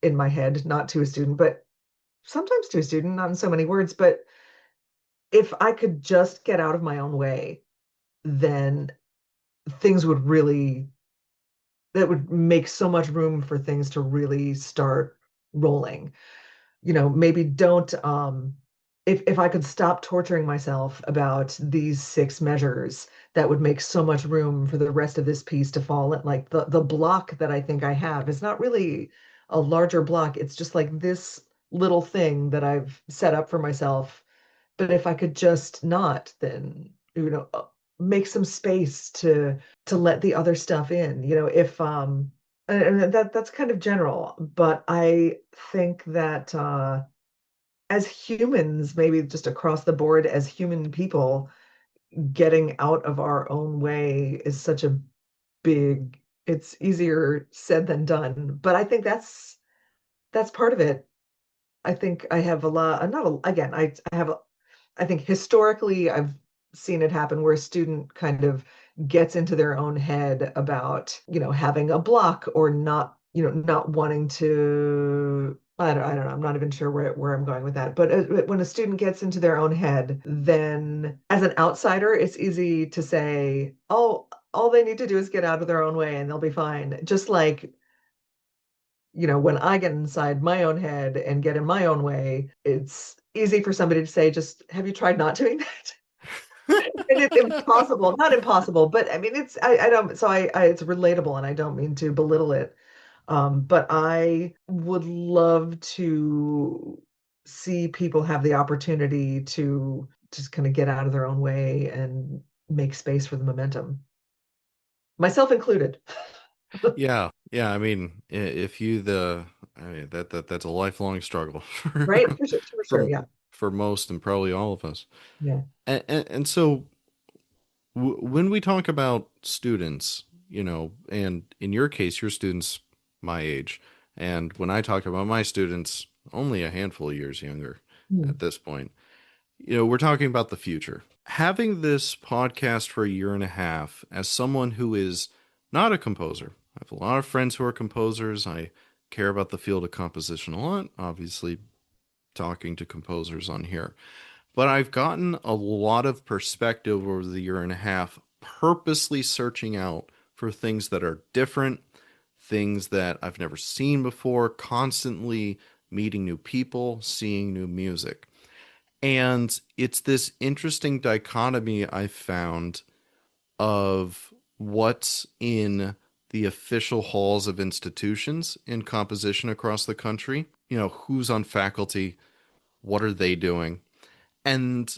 in my head, not to a student, but sometimes to a student, not in so many words, but if I could just get out of my own way, then things would really, that would make so much room for things to really start rolling. Maybe don't if I could stop torturing myself about these six measures, that would make so much room for the rest of this piece to fall in. Like the block that I think I have is not really a larger block. It's just like this little thing that I've set up for myself. But if I could just not, then make some space to let the other stuff in. If and that's kind of general, but I think that as humans, maybe just across the board as human people, getting out of our own way is such a it's easier said than done. But I think that's part of it. I think I have a lot, not a, again, I have I think historically I've seen it happen where a student kind of gets into their own head about, having a block or not, not wanting to, I don't know, I'm not even sure where I'm going with that. But when a student gets into their own head, then as an outsider, it's easy to say, oh, all they need to do is get out of their own way and they'll be fine. Just like when I get inside my own head and get in my own way, it's easy for somebody to say, just have you tried not doing that? And it's impossible, not impossible, but I mean, I don't, so it's relatable and I don't mean to belittle it. But I would love to see people have the opportunity to just kind of get out of their own way and make space for the momentum, myself included. Yeah, yeah. I mean, if you I mean that's a lifelong struggle Right? For sure. for Yeah. for most and probably all of us. Yeah. And so when we talk about students, and in your case, your students my age, and when I talk about my students, only a handful of years younger Hmm. at this point, we're talking about the future. Having this podcast for a year and a half, as someone who is not a composer, I have a lot of friends who are composers. I care about the field of composition a lot, obviously, talking to composers on here. But I've gotten a lot of perspective over the year and a half, purposely searching out for things that are different, things that I've never seen before, constantly meeting new people, seeing new music. And it's this interesting dichotomy I found of what's in the official halls of institutions in composition across the country. Who's on faculty, what are they doing? And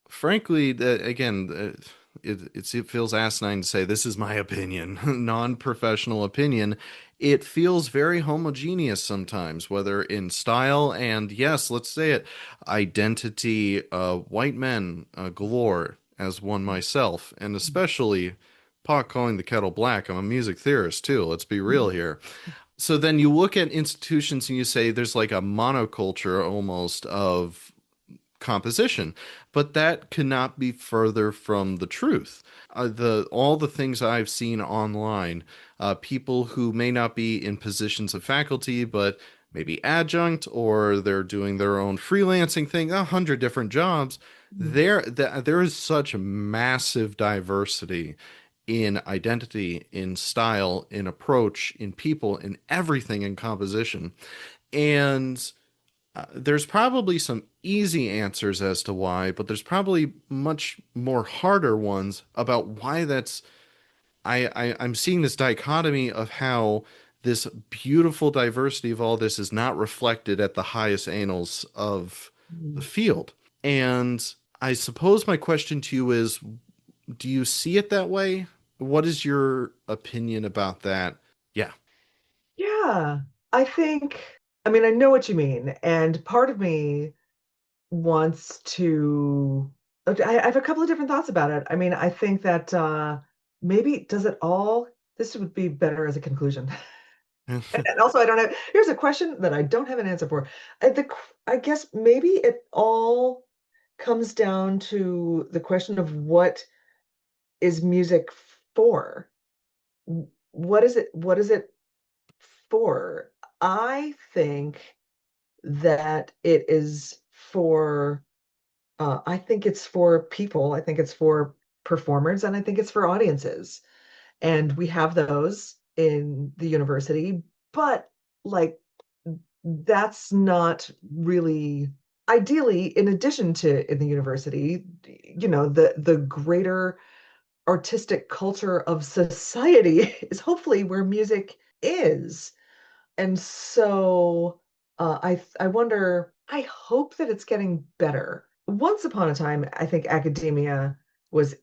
frankly, again, it feels asinine to say this is my opinion, non-professional opinion. It feels very homogeneous sometimes, whether in style and, yes, let's say it, identity, white men galore, as one myself, and especially pot calling the kettle black. I'm a music theorist too. Let's be real here. So then you look at institutions and you say there's like a monoculture almost of composition, but that cannot be further from the truth. The all the things I've seen online, people who may not be in positions of faculty, but maybe adjunct or they're doing their own freelancing thing, 100 different jobs. There is such massive diversity in identity, in style, in approach, in people, in everything in composition. And there's probably some easy answers as to why, but there's probably much more harder ones about why that's. I'm seeing this dichotomy of how this beautiful diversity of all this is not reflected at the highest annals of the Mhm. field. And I suppose my question to you is, do you see it that way? What is your opinion about that? Yeah. Yeah, I think, I mean, I know what you mean. And part of me wants to, I have a couple of different thoughts about it. I mean, I think that maybe does it all, this would be better as a conclusion. And also, I don't have, here's a question that I don't have an answer for. I guess maybe it all comes down to the question of what is music for? What is it for? I think that it is for, I think it's for people, I think it's for performers, and I think it's for audiences. And we have those in the university, but like that's not really ideally in addition to in the university, the greater artistic culture of society is hopefully where music is. And so I wonder, I hope that it's getting better. Once upon a time, I think academia was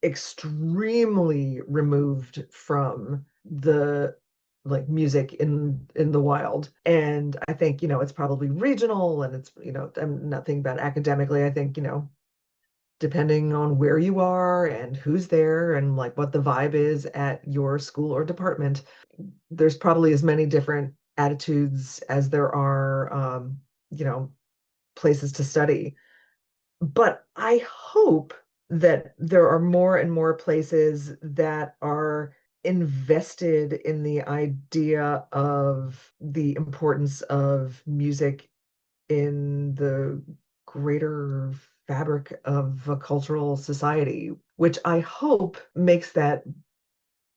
extremely removed from the like music in the wild. And I think, it's probably regional and it's, I'm not thinking about academically. I think, depending on where you are and who's there and like what the vibe is at your school or department, there's probably as many different attitudes as there are, you know, places to study. But I hope that there are more and more places that are invested in the idea of the importance of music in the greater fabric of a cultural society, which I hope makes that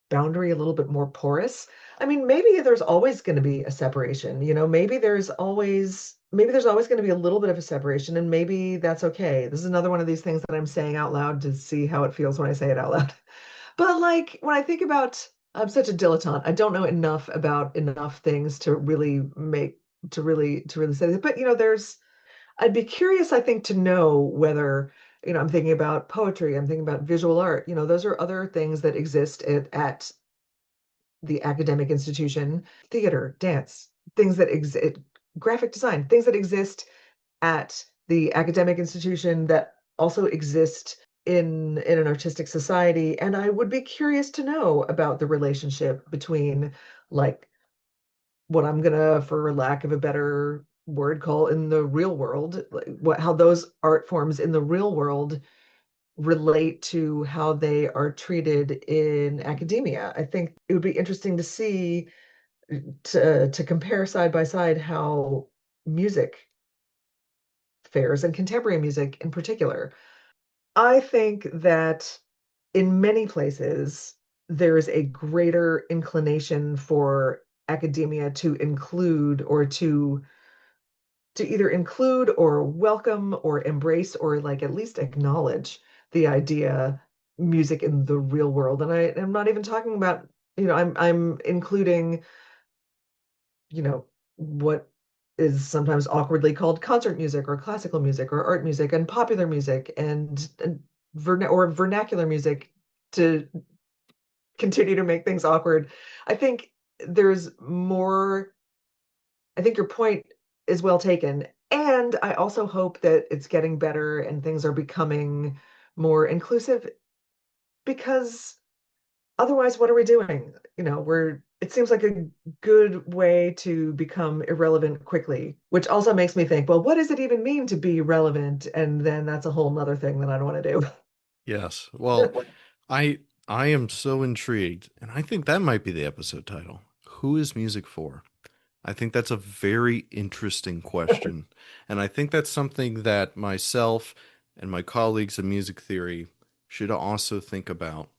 boundary a little bit more porous. I mean, maybe there's always going to be a separation, maybe there's always going to be a little bit of a separation, and maybe that's okay. This is another one of these things that I'm saying out loud to see how it feels when I say it out loud. But like when I think about, I'm such a dilettante. I don't know enough about enough things to really say this. But I'd be curious, I think, to know whether, I'm thinking about poetry, I'm thinking about visual art. Those are other things that exist at the academic institution, theater, dance, things that exist, graphic design, things that exist at the academic institution that also exist in an artistic society. And I would be curious to know about the relationship between like what I'm gonna, for lack of a better word, call in the real world, like how those art forms in the real world relate to how they are treated in academia. I think it would be interesting to see, to compare side by side how music fares and contemporary music in particular. I think that in many places there is a greater inclination for academia to include or to either include or welcome or embrace or like at least acknowledge the idea music in the real world. And I'm not even talking about, I'm including, what is sometimes awkwardly called concert music or classical music or art music and popular music and or vernacular music to continue to make things awkward. I think there's more. I think your point is well taken. And I also hope that it's getting better and things are becoming more inclusive because otherwise, what are we doing? It seems like a good way to become irrelevant quickly, which also makes me think, well, what does it even mean to be relevant? And then that's a whole nother thing that I don't want to do. Yes. Well, I I am so intrigued, and I think that might be the episode title. Who is music for? I think that's a very interesting question. And I think that's something that myself and my colleagues in music theory should also think about.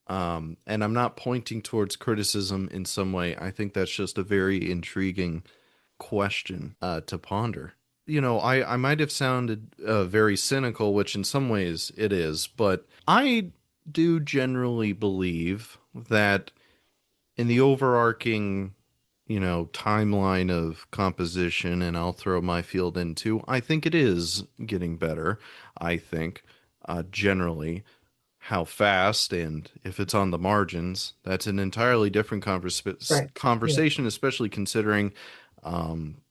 And I'm not pointing towards criticism in some way. I think that's just a very intriguing question to ponder. I might have sounded very cynical, which in some ways it is, but I do generally believe that in the overarching, timeline of composition, and I'll throw my field in too, I think it is getting better. I think, generally, how fast and if it's on the margins, that's an entirely different Right. Yeah, conversation, especially considering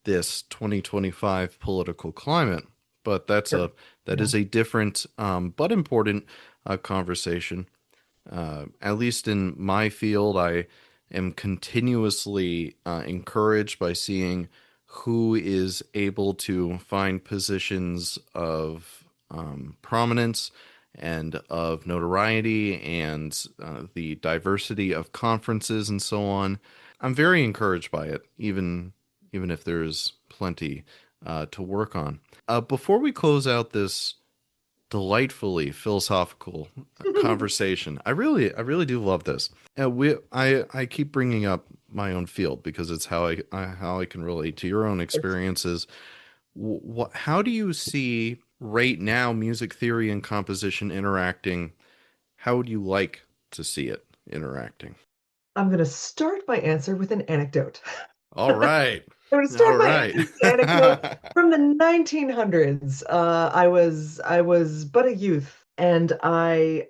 this 2025 political climate. But sure. that Yeah. is a different but important conversation. At least in my field, I am continuously encouraged by seeing who is able to find positions of prominence and of notoriety and the diversity of conferences and so on. I'm very encouraged by it, even if there's plenty to work on. Before we close out this delightfully philosophical conversation. I really do love this. I keep bringing up my own field because it's how I can relate to your own experiences. How do you see right now music theory and composition interacting? How would you like to see it interacting? I'm going to start my answer with an anecdote. All right. I'm going to All start my right. answer with an anecdote from the 1900s. I was but a youth, and I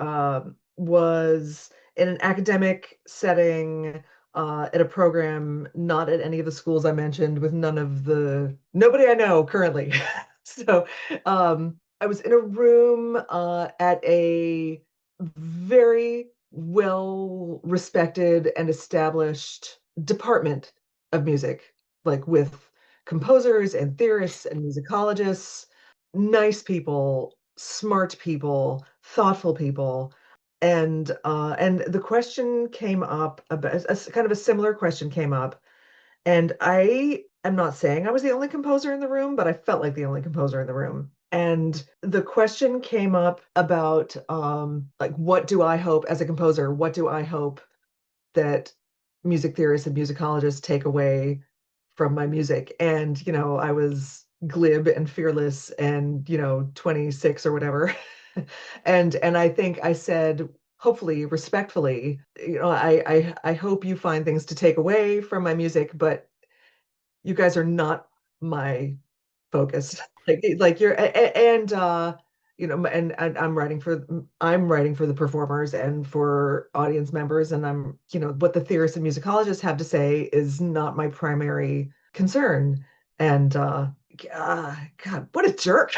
was in an academic setting at a program, not at any of the schools I mentioned, with nobody I know currently. So I was in a room at a very well respected and established department of music, like with composers and theorists and musicologists, nice people, smart people, thoughtful people. And the question came up about kind of a similar question came up. And I am not saying I was the only composer in the room, but I felt like the only composer in the room. And the question came up about like, what do I hope as a composer? What do I hope that music theorists and musicologists take away from my music? And, I was glib and fearless and, 26 or whatever. And I think I said, hopefully respectfully, I hope you find things to take away from my music, but you guys are not my focus. Like you're and and I'm writing for the performers and for audience members, and what the theorists and musicologists have to say is not my primary concern. And God, what a jerk.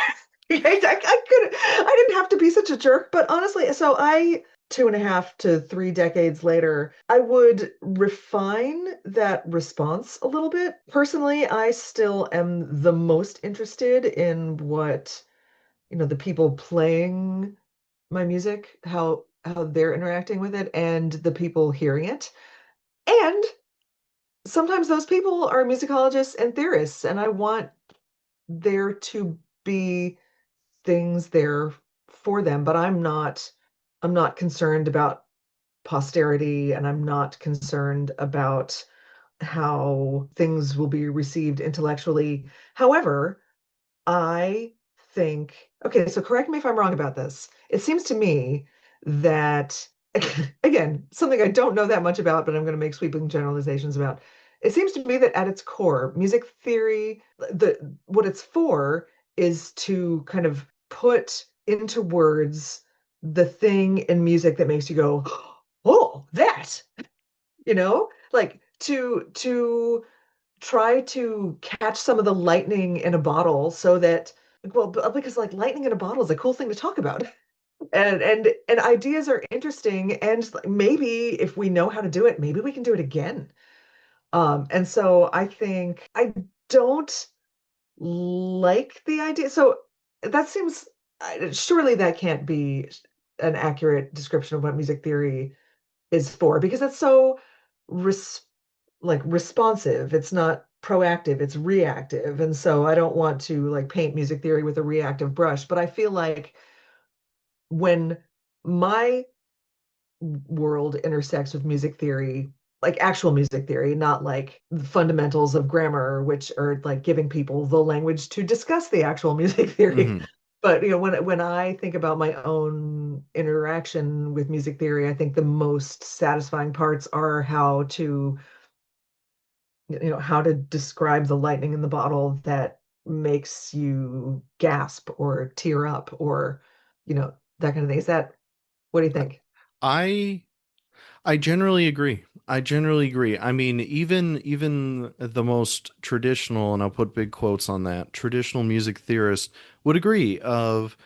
I didn't have to be such a jerk, but honestly, so I 2.5 to 3 decades later, I would refine that response a little bit. Personally, I still am the most interested in what, the people playing my music, how they're interacting with it, and the people hearing it. And sometimes those people are musicologists and theorists, and I want there to be things there for them, but I'm not concerned about posterity, and I'm not concerned about how things will be received intellectually. However, I think, okay, so correct me if I'm wrong about this. It seems to me that, again, something I don't know that much about, but I'm going to make sweeping generalizations about. It seems to me that at its core, music theory, what it's for is to kind of put into words the thing in music that makes you go, oh, that, like to try to catch some of the lightning in a bottle so that, well, because like lightning in a bottle is a cool thing to talk about. And ideas are interesting, and maybe if we know how to do it, maybe we can do it again. And so I think I don't like the idea. So that seems, surely that can't be an accurate description of what music theory is for, because it's so res like responsive. It's not proactive, it's reactive. And so I don't want to like paint music theory with a reactive brush, but I feel like when my world intersects with music theory, like actual music theory, not like the fundamentals of grammar, which are like giving people the language to discuss the actual music theory. Hmm. But when I think about my own interaction with music theory, I think the most satisfying parts are how to describe the lightning in the bottle that makes you gasp or tear up or that kind of thing. Is that what do you think? I I generally agree. I generally agree. I mean, even the most traditional, and I'll put big quotes on that, traditional music theorist would agree of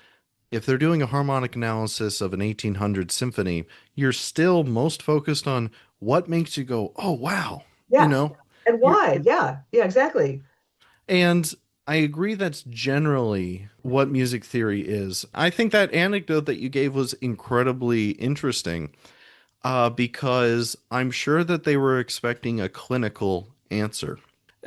if they're doing a harmonic analysis of an 1800 symphony, you're still most focused on what makes you go, "Oh, wow." You Yeah. know, And you're why? Yeah. Yeah, exactly. and I agree that's generally what music theory is. I think that anecdote that you gave was incredibly interesting because I'm sure that they were expecting a clinical answer.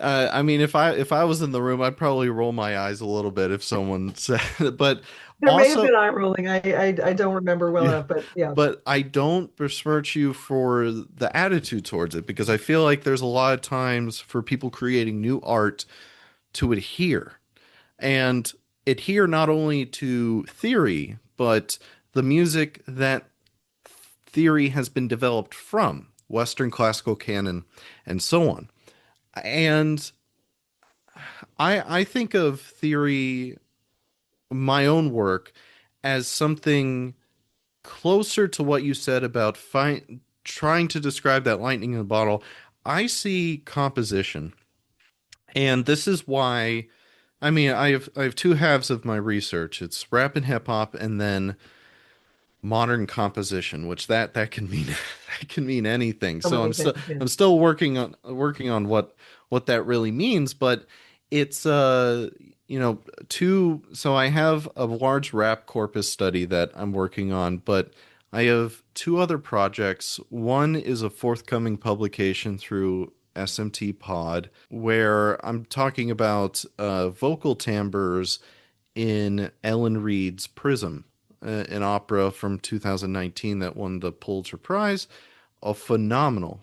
I mean, if I was in the room, I'd probably roll my eyes a little bit if someone said, but There may have also, been eye rolling. I don't remember well yeah, enough, but yeah. but I don't besmirch you for the attitude towards it because I feel like there's a lot of times for people creating new art to adhere and adhere not only to theory, but the music that theory has been developed from Western classical canon and so on. And I think of theory, my own work, as something closer to what you said about trying to describe that lightning in the bottle. I see composition, and this is why. I mean, I have two halves of my research. It's rap and hip hop, and then modern composition, which that can mean that can mean anything. So So many things. Yeah. I'm still working on what that really means, but it's two so I have a large rap corpus study that I'm working on, but I have two other projects. One is a forthcoming publication through SMT Pod where I'm talking about vocal timbres in Ellen Reed's Prism, an opera from 2019 that won the Pulitzer Prize. A phenomenal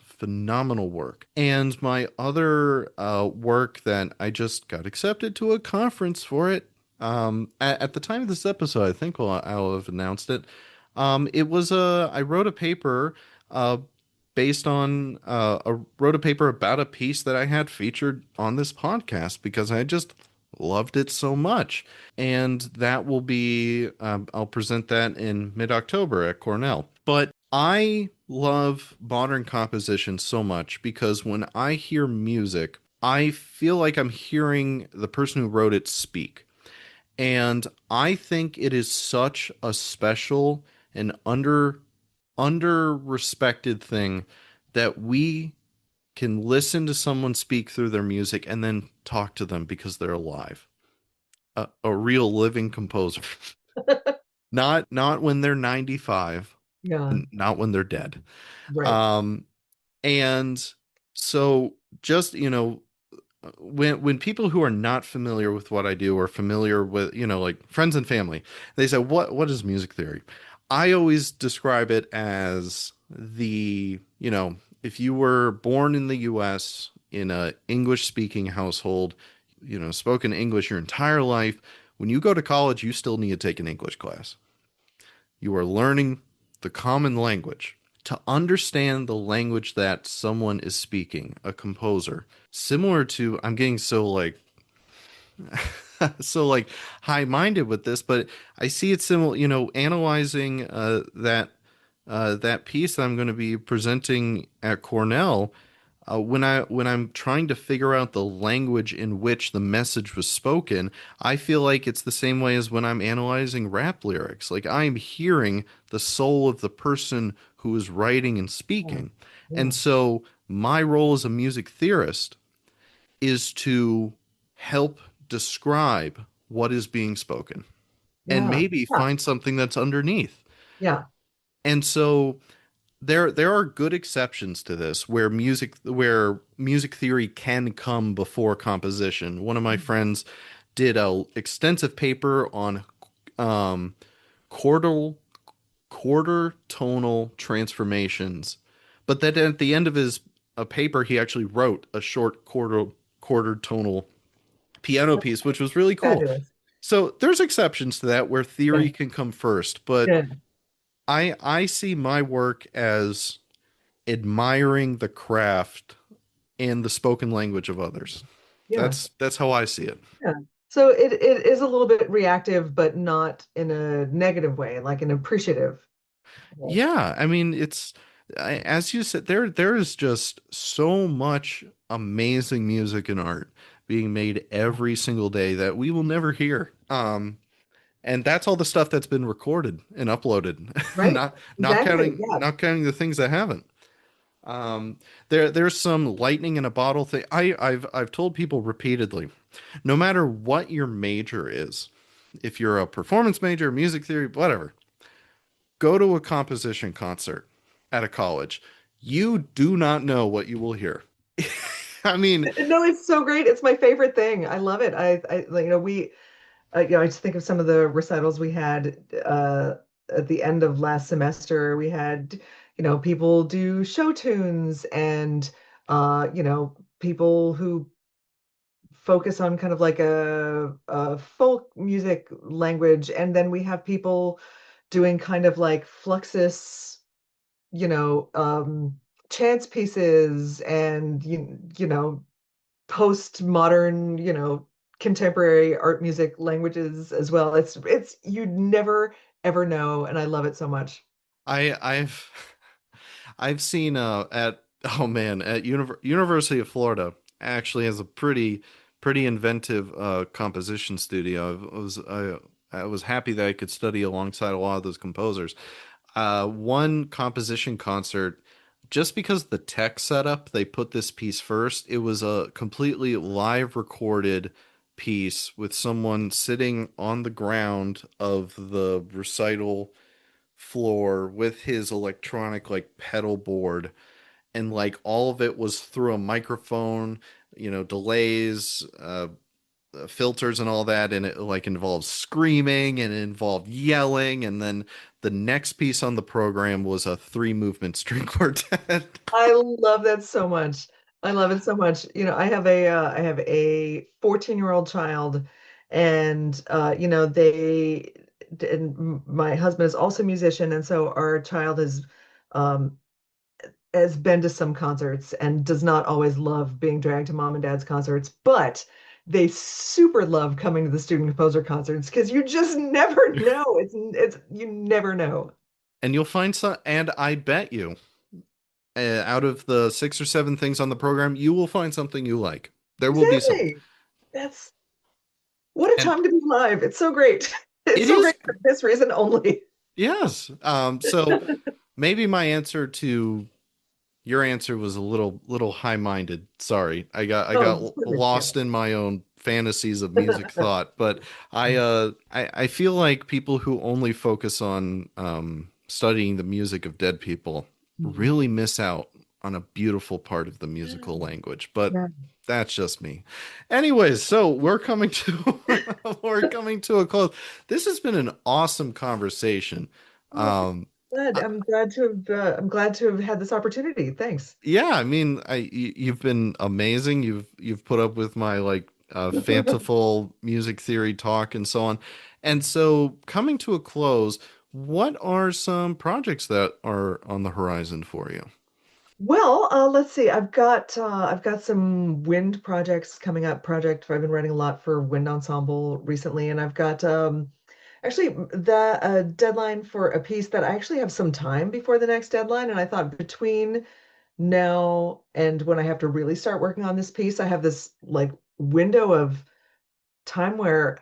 work. And my other work that I just got accepted to a conference for it. At the time of this episode, I think I'll have announced it. It was I wrote a paper based on wrote a paper about a piece that I had featured on this podcast because I just loved it so much. And that will be I'll present that in mid-October at Cornell. But I love modern composition so much because when I hear music, I feel like I'm hearing the person who wrote it speak. And I think it is such a special and under respected thing that we can listen to someone speak through their music and then talk to them because they're alive. A real living composer. Not when they're 95 Yeah. and not when they're dead. Right. Um and so just when people who are not familiar with what I do or familiar with like friends and family, they say what is music theory? I always describe it as if you were born in the US in a English speaking household, spoken English your entire life, when you go to college you still need to take an English class. You are learning the common language. To understand the language that someone is speaking, a composer, similar to, I'm getting so like, so like high-minded with this, but I see it similar, analyzing that piece that I'm going to be presenting at Cornell. when I'm trying to figure out the language in which the message was spoken, I feel like it's the same way as when I'm analyzing rap lyrics. Like I'm hearing the soul of the person who is writing and Yeah. speaking. And Yeah. so my role as a music theorist is to help describe what is being spoken and Yeah. maybe Yeah. find something that's underneath. Yeah. And so there are good exceptions to this where music theory can come before composition. One of my friends did a extensive paper on um, quartal quarter tonal transformations, but then at the end of his a paper he actually wrote a short quarter tonal piano piece, which was really cool. Fabulous. So there's exceptions to that where theory Good. can come first, but Good. I see my work as admiring the craft and the spoken language of others. Yeah. That's how I see it. Yeah. So it is a little bit reactive, but not in a negative way, like an appreciative way. Yeah, I mean as you said, there is just so much amazing music and art being made every single day that we will never hear. And that's all the stuff that's been recorded and uploaded. Right? Exactly. Yeah. Not counting the things that haven't. There's some lightning in a bottle thing. I've told people repeatedly, no matter what your major is, if you're a performance major, music theory, whatever, go to a composition concert at a college. You do not know what you will hear. I mean, No, it's so great. It's my favorite thing. I love it. Like, I just think of some of the recitals we had at the end of last semester. We had, people do show tunes and, people who focus on kind of like a folk music language. And then we have people doing kind of like Fluxus, you know, um, chants pieces and, postmodern, contemporary art music languages as well. It's you'd never ever know, and I love it so much. I've I've seen at oh man at University of Florida actually has a pretty inventive composition studio. I was happy that I could study alongside a lot of those composers. One composition concert, just because the tech setup, they put this piece first. It was a completely live recorded piece with someone sitting on the ground of the recital floor with his electronic like pedal board, and like all of it was through a microphone, delays, filters and all that, and it like involves screaming and it involved yelling, and then the next piece on the program was a three movement string quartet. I love that so much. I love it so much. I have a 14-year-old child, and and my husband is also a musician, and so our child um has been to some concerts and does not always love being dragged to mom and dad's concerts, but they super love coming to the student composer concerts because you just never know. It's you never know. And you'll find some, and I bet you, out of the six or seven things on the program, you will find something you like. There will be something. Exactly. That's what a And time to be alive. It's so great. It's it so is, great for this reason only. yes. So maybe my answer to your answer was a little high-minded. Sorry. I Oh, got it's perfect. Yeah. lost in my own fantasies of music thought, but I feel like people who only focus on studying the music of dead people Mhm. really miss out on a beautiful part of the musical language. But Yeah. that's just me. Anyways, so we're coming to we're coming to a close. This has been an awesome conversation. Oh, Um, good. I'm glad to have had this opportunity. Thanks. Yeah, I mean, you've been amazing. You've put up with my like fanciful music theory talk and so on. And so, coming to a close, what are some projects that are on the horizon for you? Well, let's see. I've got some wind projects coming up. I've been writing a lot for wind ensemble recently, and I've got actually the deadline for a piece that I actually have some time before the next deadline, and I thought between now. And when I have to really start working on this piece, I have this like window of time where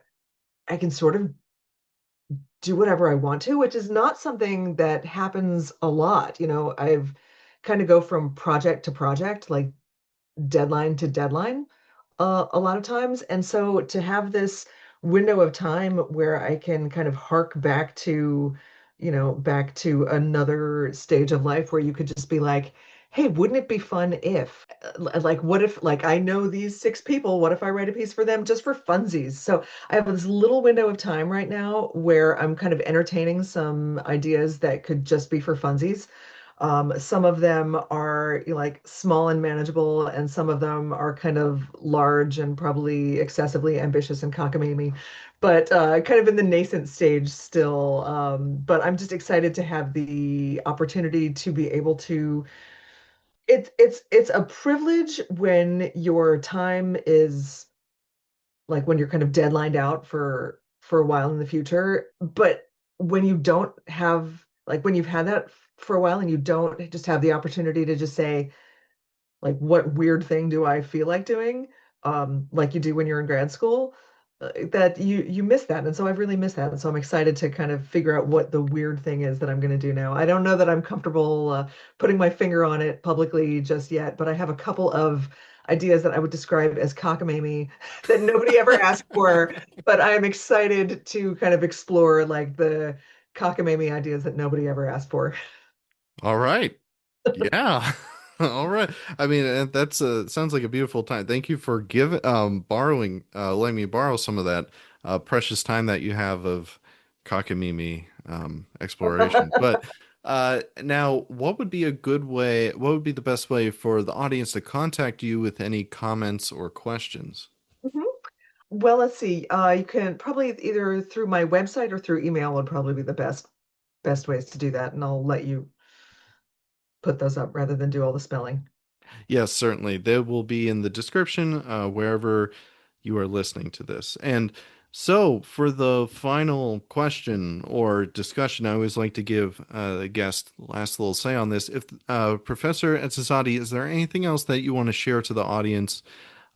I can sort of do whatever I want to, which is not something that happens a lot. I've kind of go from project to project, like deadline to deadline, a lot of times. And so to have this window of time where I can kind of hark back to, back to another stage of life where you could just be like, hey, wouldn't it be fun if, like, what if, like, I know these six people, what if I write a piece for them just for funsies? So I have this little window of time right now where I'm kind of entertaining some ideas that could just be for funsies. Some of them are like small and manageable, and some of them are kind of large and probably excessively ambitious and cockamamie, but kind of in the nascent stage still. But I'm just excited to have the opportunity to be able to. It's a privilege when your time is like when you're kind of deadlined out for a while in the future, but when you don't have like when you've had that for a while and you don't just have the opportunity to just say like what weird thing do I feel like doing, like you do when you're in grad school, that you miss that. And so I've really missed that, and so I'm excited to kind of figure out what the weird thing is that I'm going to do now. I don't know that I'm comfortable putting my finger on it publicly just yet, but I have a couple of ideas that I would describe as cockamamie that nobody ever asked for, but I am excited to kind of explore like the cockamamie ideas that nobody ever asked for. All right. Yeah. All right. I mean, that's sounds like a beautiful time. Thank you for borrowing letting me borrow some of that precious time that you have of cockamamie exploration. But now what would be a good way, what would be the best way for the audience to contact you with any comments or questions? Mhm. Well, let's see. You can probably either through my website or through email would probably be the best ways to do that, and I'll let you put those up rather than do all the spelling. Yes, certainly. They will be in the description wherever you are listening to this. And so, for the final question or discussion, I always like to give the guest last little say on this. If Professor Etezady, is there anything else that you want to share to the audience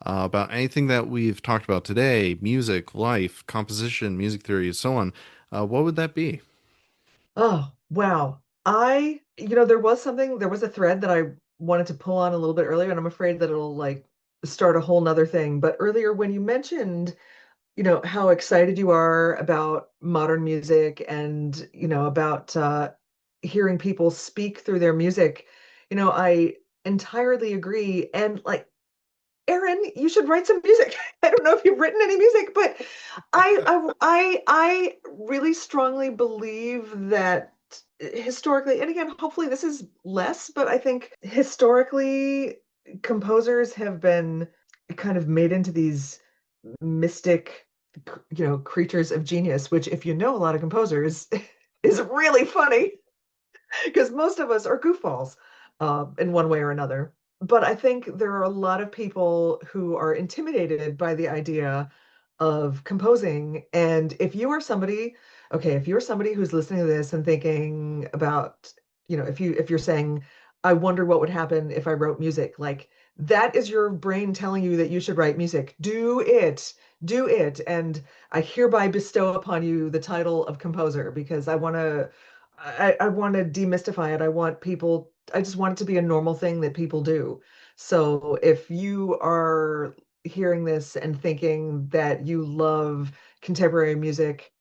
about anything that we've talked about today? Music, life, composition, music theory, so on. What would that be? Oh, wow. There was a thread that I wanted to pull on a little bit earlier, and I'm afraid that it'll like start a whole nother thing. But earlier when you mentioned, how excited you are about modern music and, about hearing people speak through their music, I entirely agree. And like, Aaron, you should write some music. I don't know if you've written any music, but I really strongly believe that historically, and again, hopefully this is less, but I think historically composers have been kind of made into these mystic, creatures of genius, which if you know a lot of composers is really funny because most of us are goofballs in one way or another. But I think there are a lot of people who are intimidated by the idea of composing. And if you are somebody, okay, if you're somebody who's listening to this and thinking about, if you're saying, I wonder what would happen if I wrote music, like that is your brain telling you that you should write music. Do it. Do it. And I hereby bestow upon you the title of composer because I want to demystify it. I just want it to be a normal thing that people do. So if you are hearing this and thinking that you love contemporary music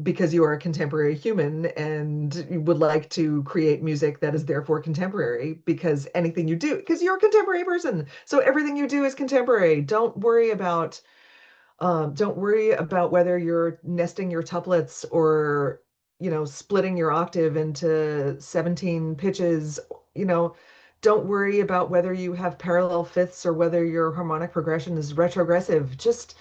because you are a contemporary human and you would like to create music that is therefore contemporary because anything you do, because you're a contemporary person. So everything you do is contemporary. Don't worry about whether you're nesting your tuplets or, splitting your octave into 17 pitches. You know, don't worry about whether you have parallel fifths or whether your harmonic progression is retrogressive. Just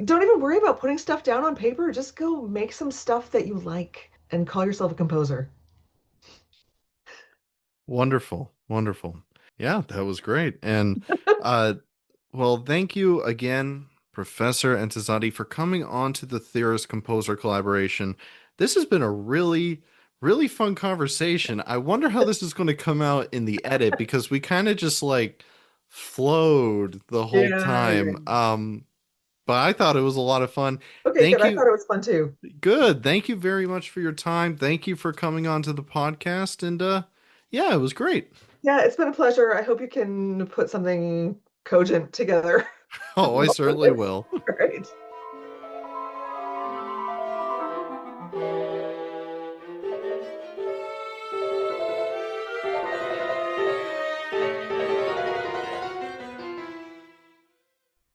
don't even worry about putting stuff down on paper. Just go make some stuff that you like and call yourself a composer. Wonderful, wonderful. Yeah, that was great. And uh well, thank you again, Professor Etezady, for coming on to the Theorist Composer Collaboration. This has been a really, Really fun conversation. I wonder how this is going to come out in the edit because we kind of just like flowed the whole Yeah, time. yeah. But I thought it was a lot of fun. Okay, good. Thank I you. thought it was fun too. Good. Thank you very much for your time. Thank you for coming on to the podcast. And yeah, it was great. Yeah, it's been a pleasure. I hope you can put something cogent together. Oh, I certainly All will. right.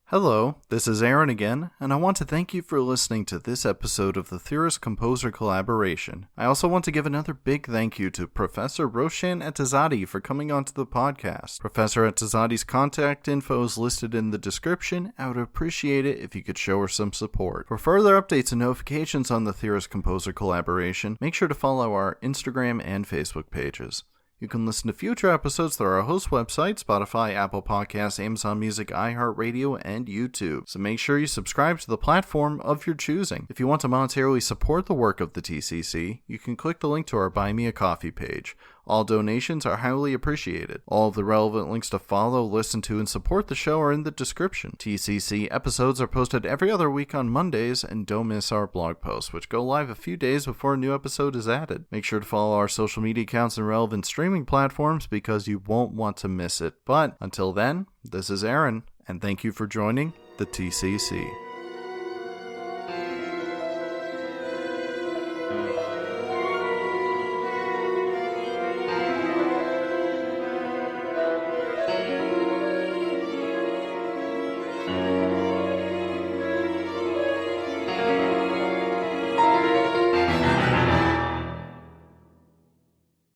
Hello, this is Aaron again, and I want to thank you for listening to this episode of the Theorist Composer Collaboration. I also want to give another big thank you to Professor Roshanne Etezady for coming onto the podcast. Professor Etezady's contact info is listed in the description. I would appreciate it if you could show her some support. For further updates and notifications on the Theorist Composer Collaboration, make sure to follow our Instagram and Facebook pages. You can listen to future episodes through our host website, Spotify, Apple Podcasts, Amazon Music, iHeartRadio, and YouTube. So make sure you subscribe to the platform of your choosing. If you want to monetarily support the work of the TCC, you can click the link to our Buy Me a Coffee page. All donations are highly appreciated. All of the relevant links to follow, listen to, and support the show are in the description. TCC episodes are posted every other week on Mondays, and don't miss our blog posts, which go live a few days before a new episode is added. Make sure to follow our social media accounts and relevant streaming platforms because you won't want to miss it. But until then, this is Aaron, and thank you for joining the TCC.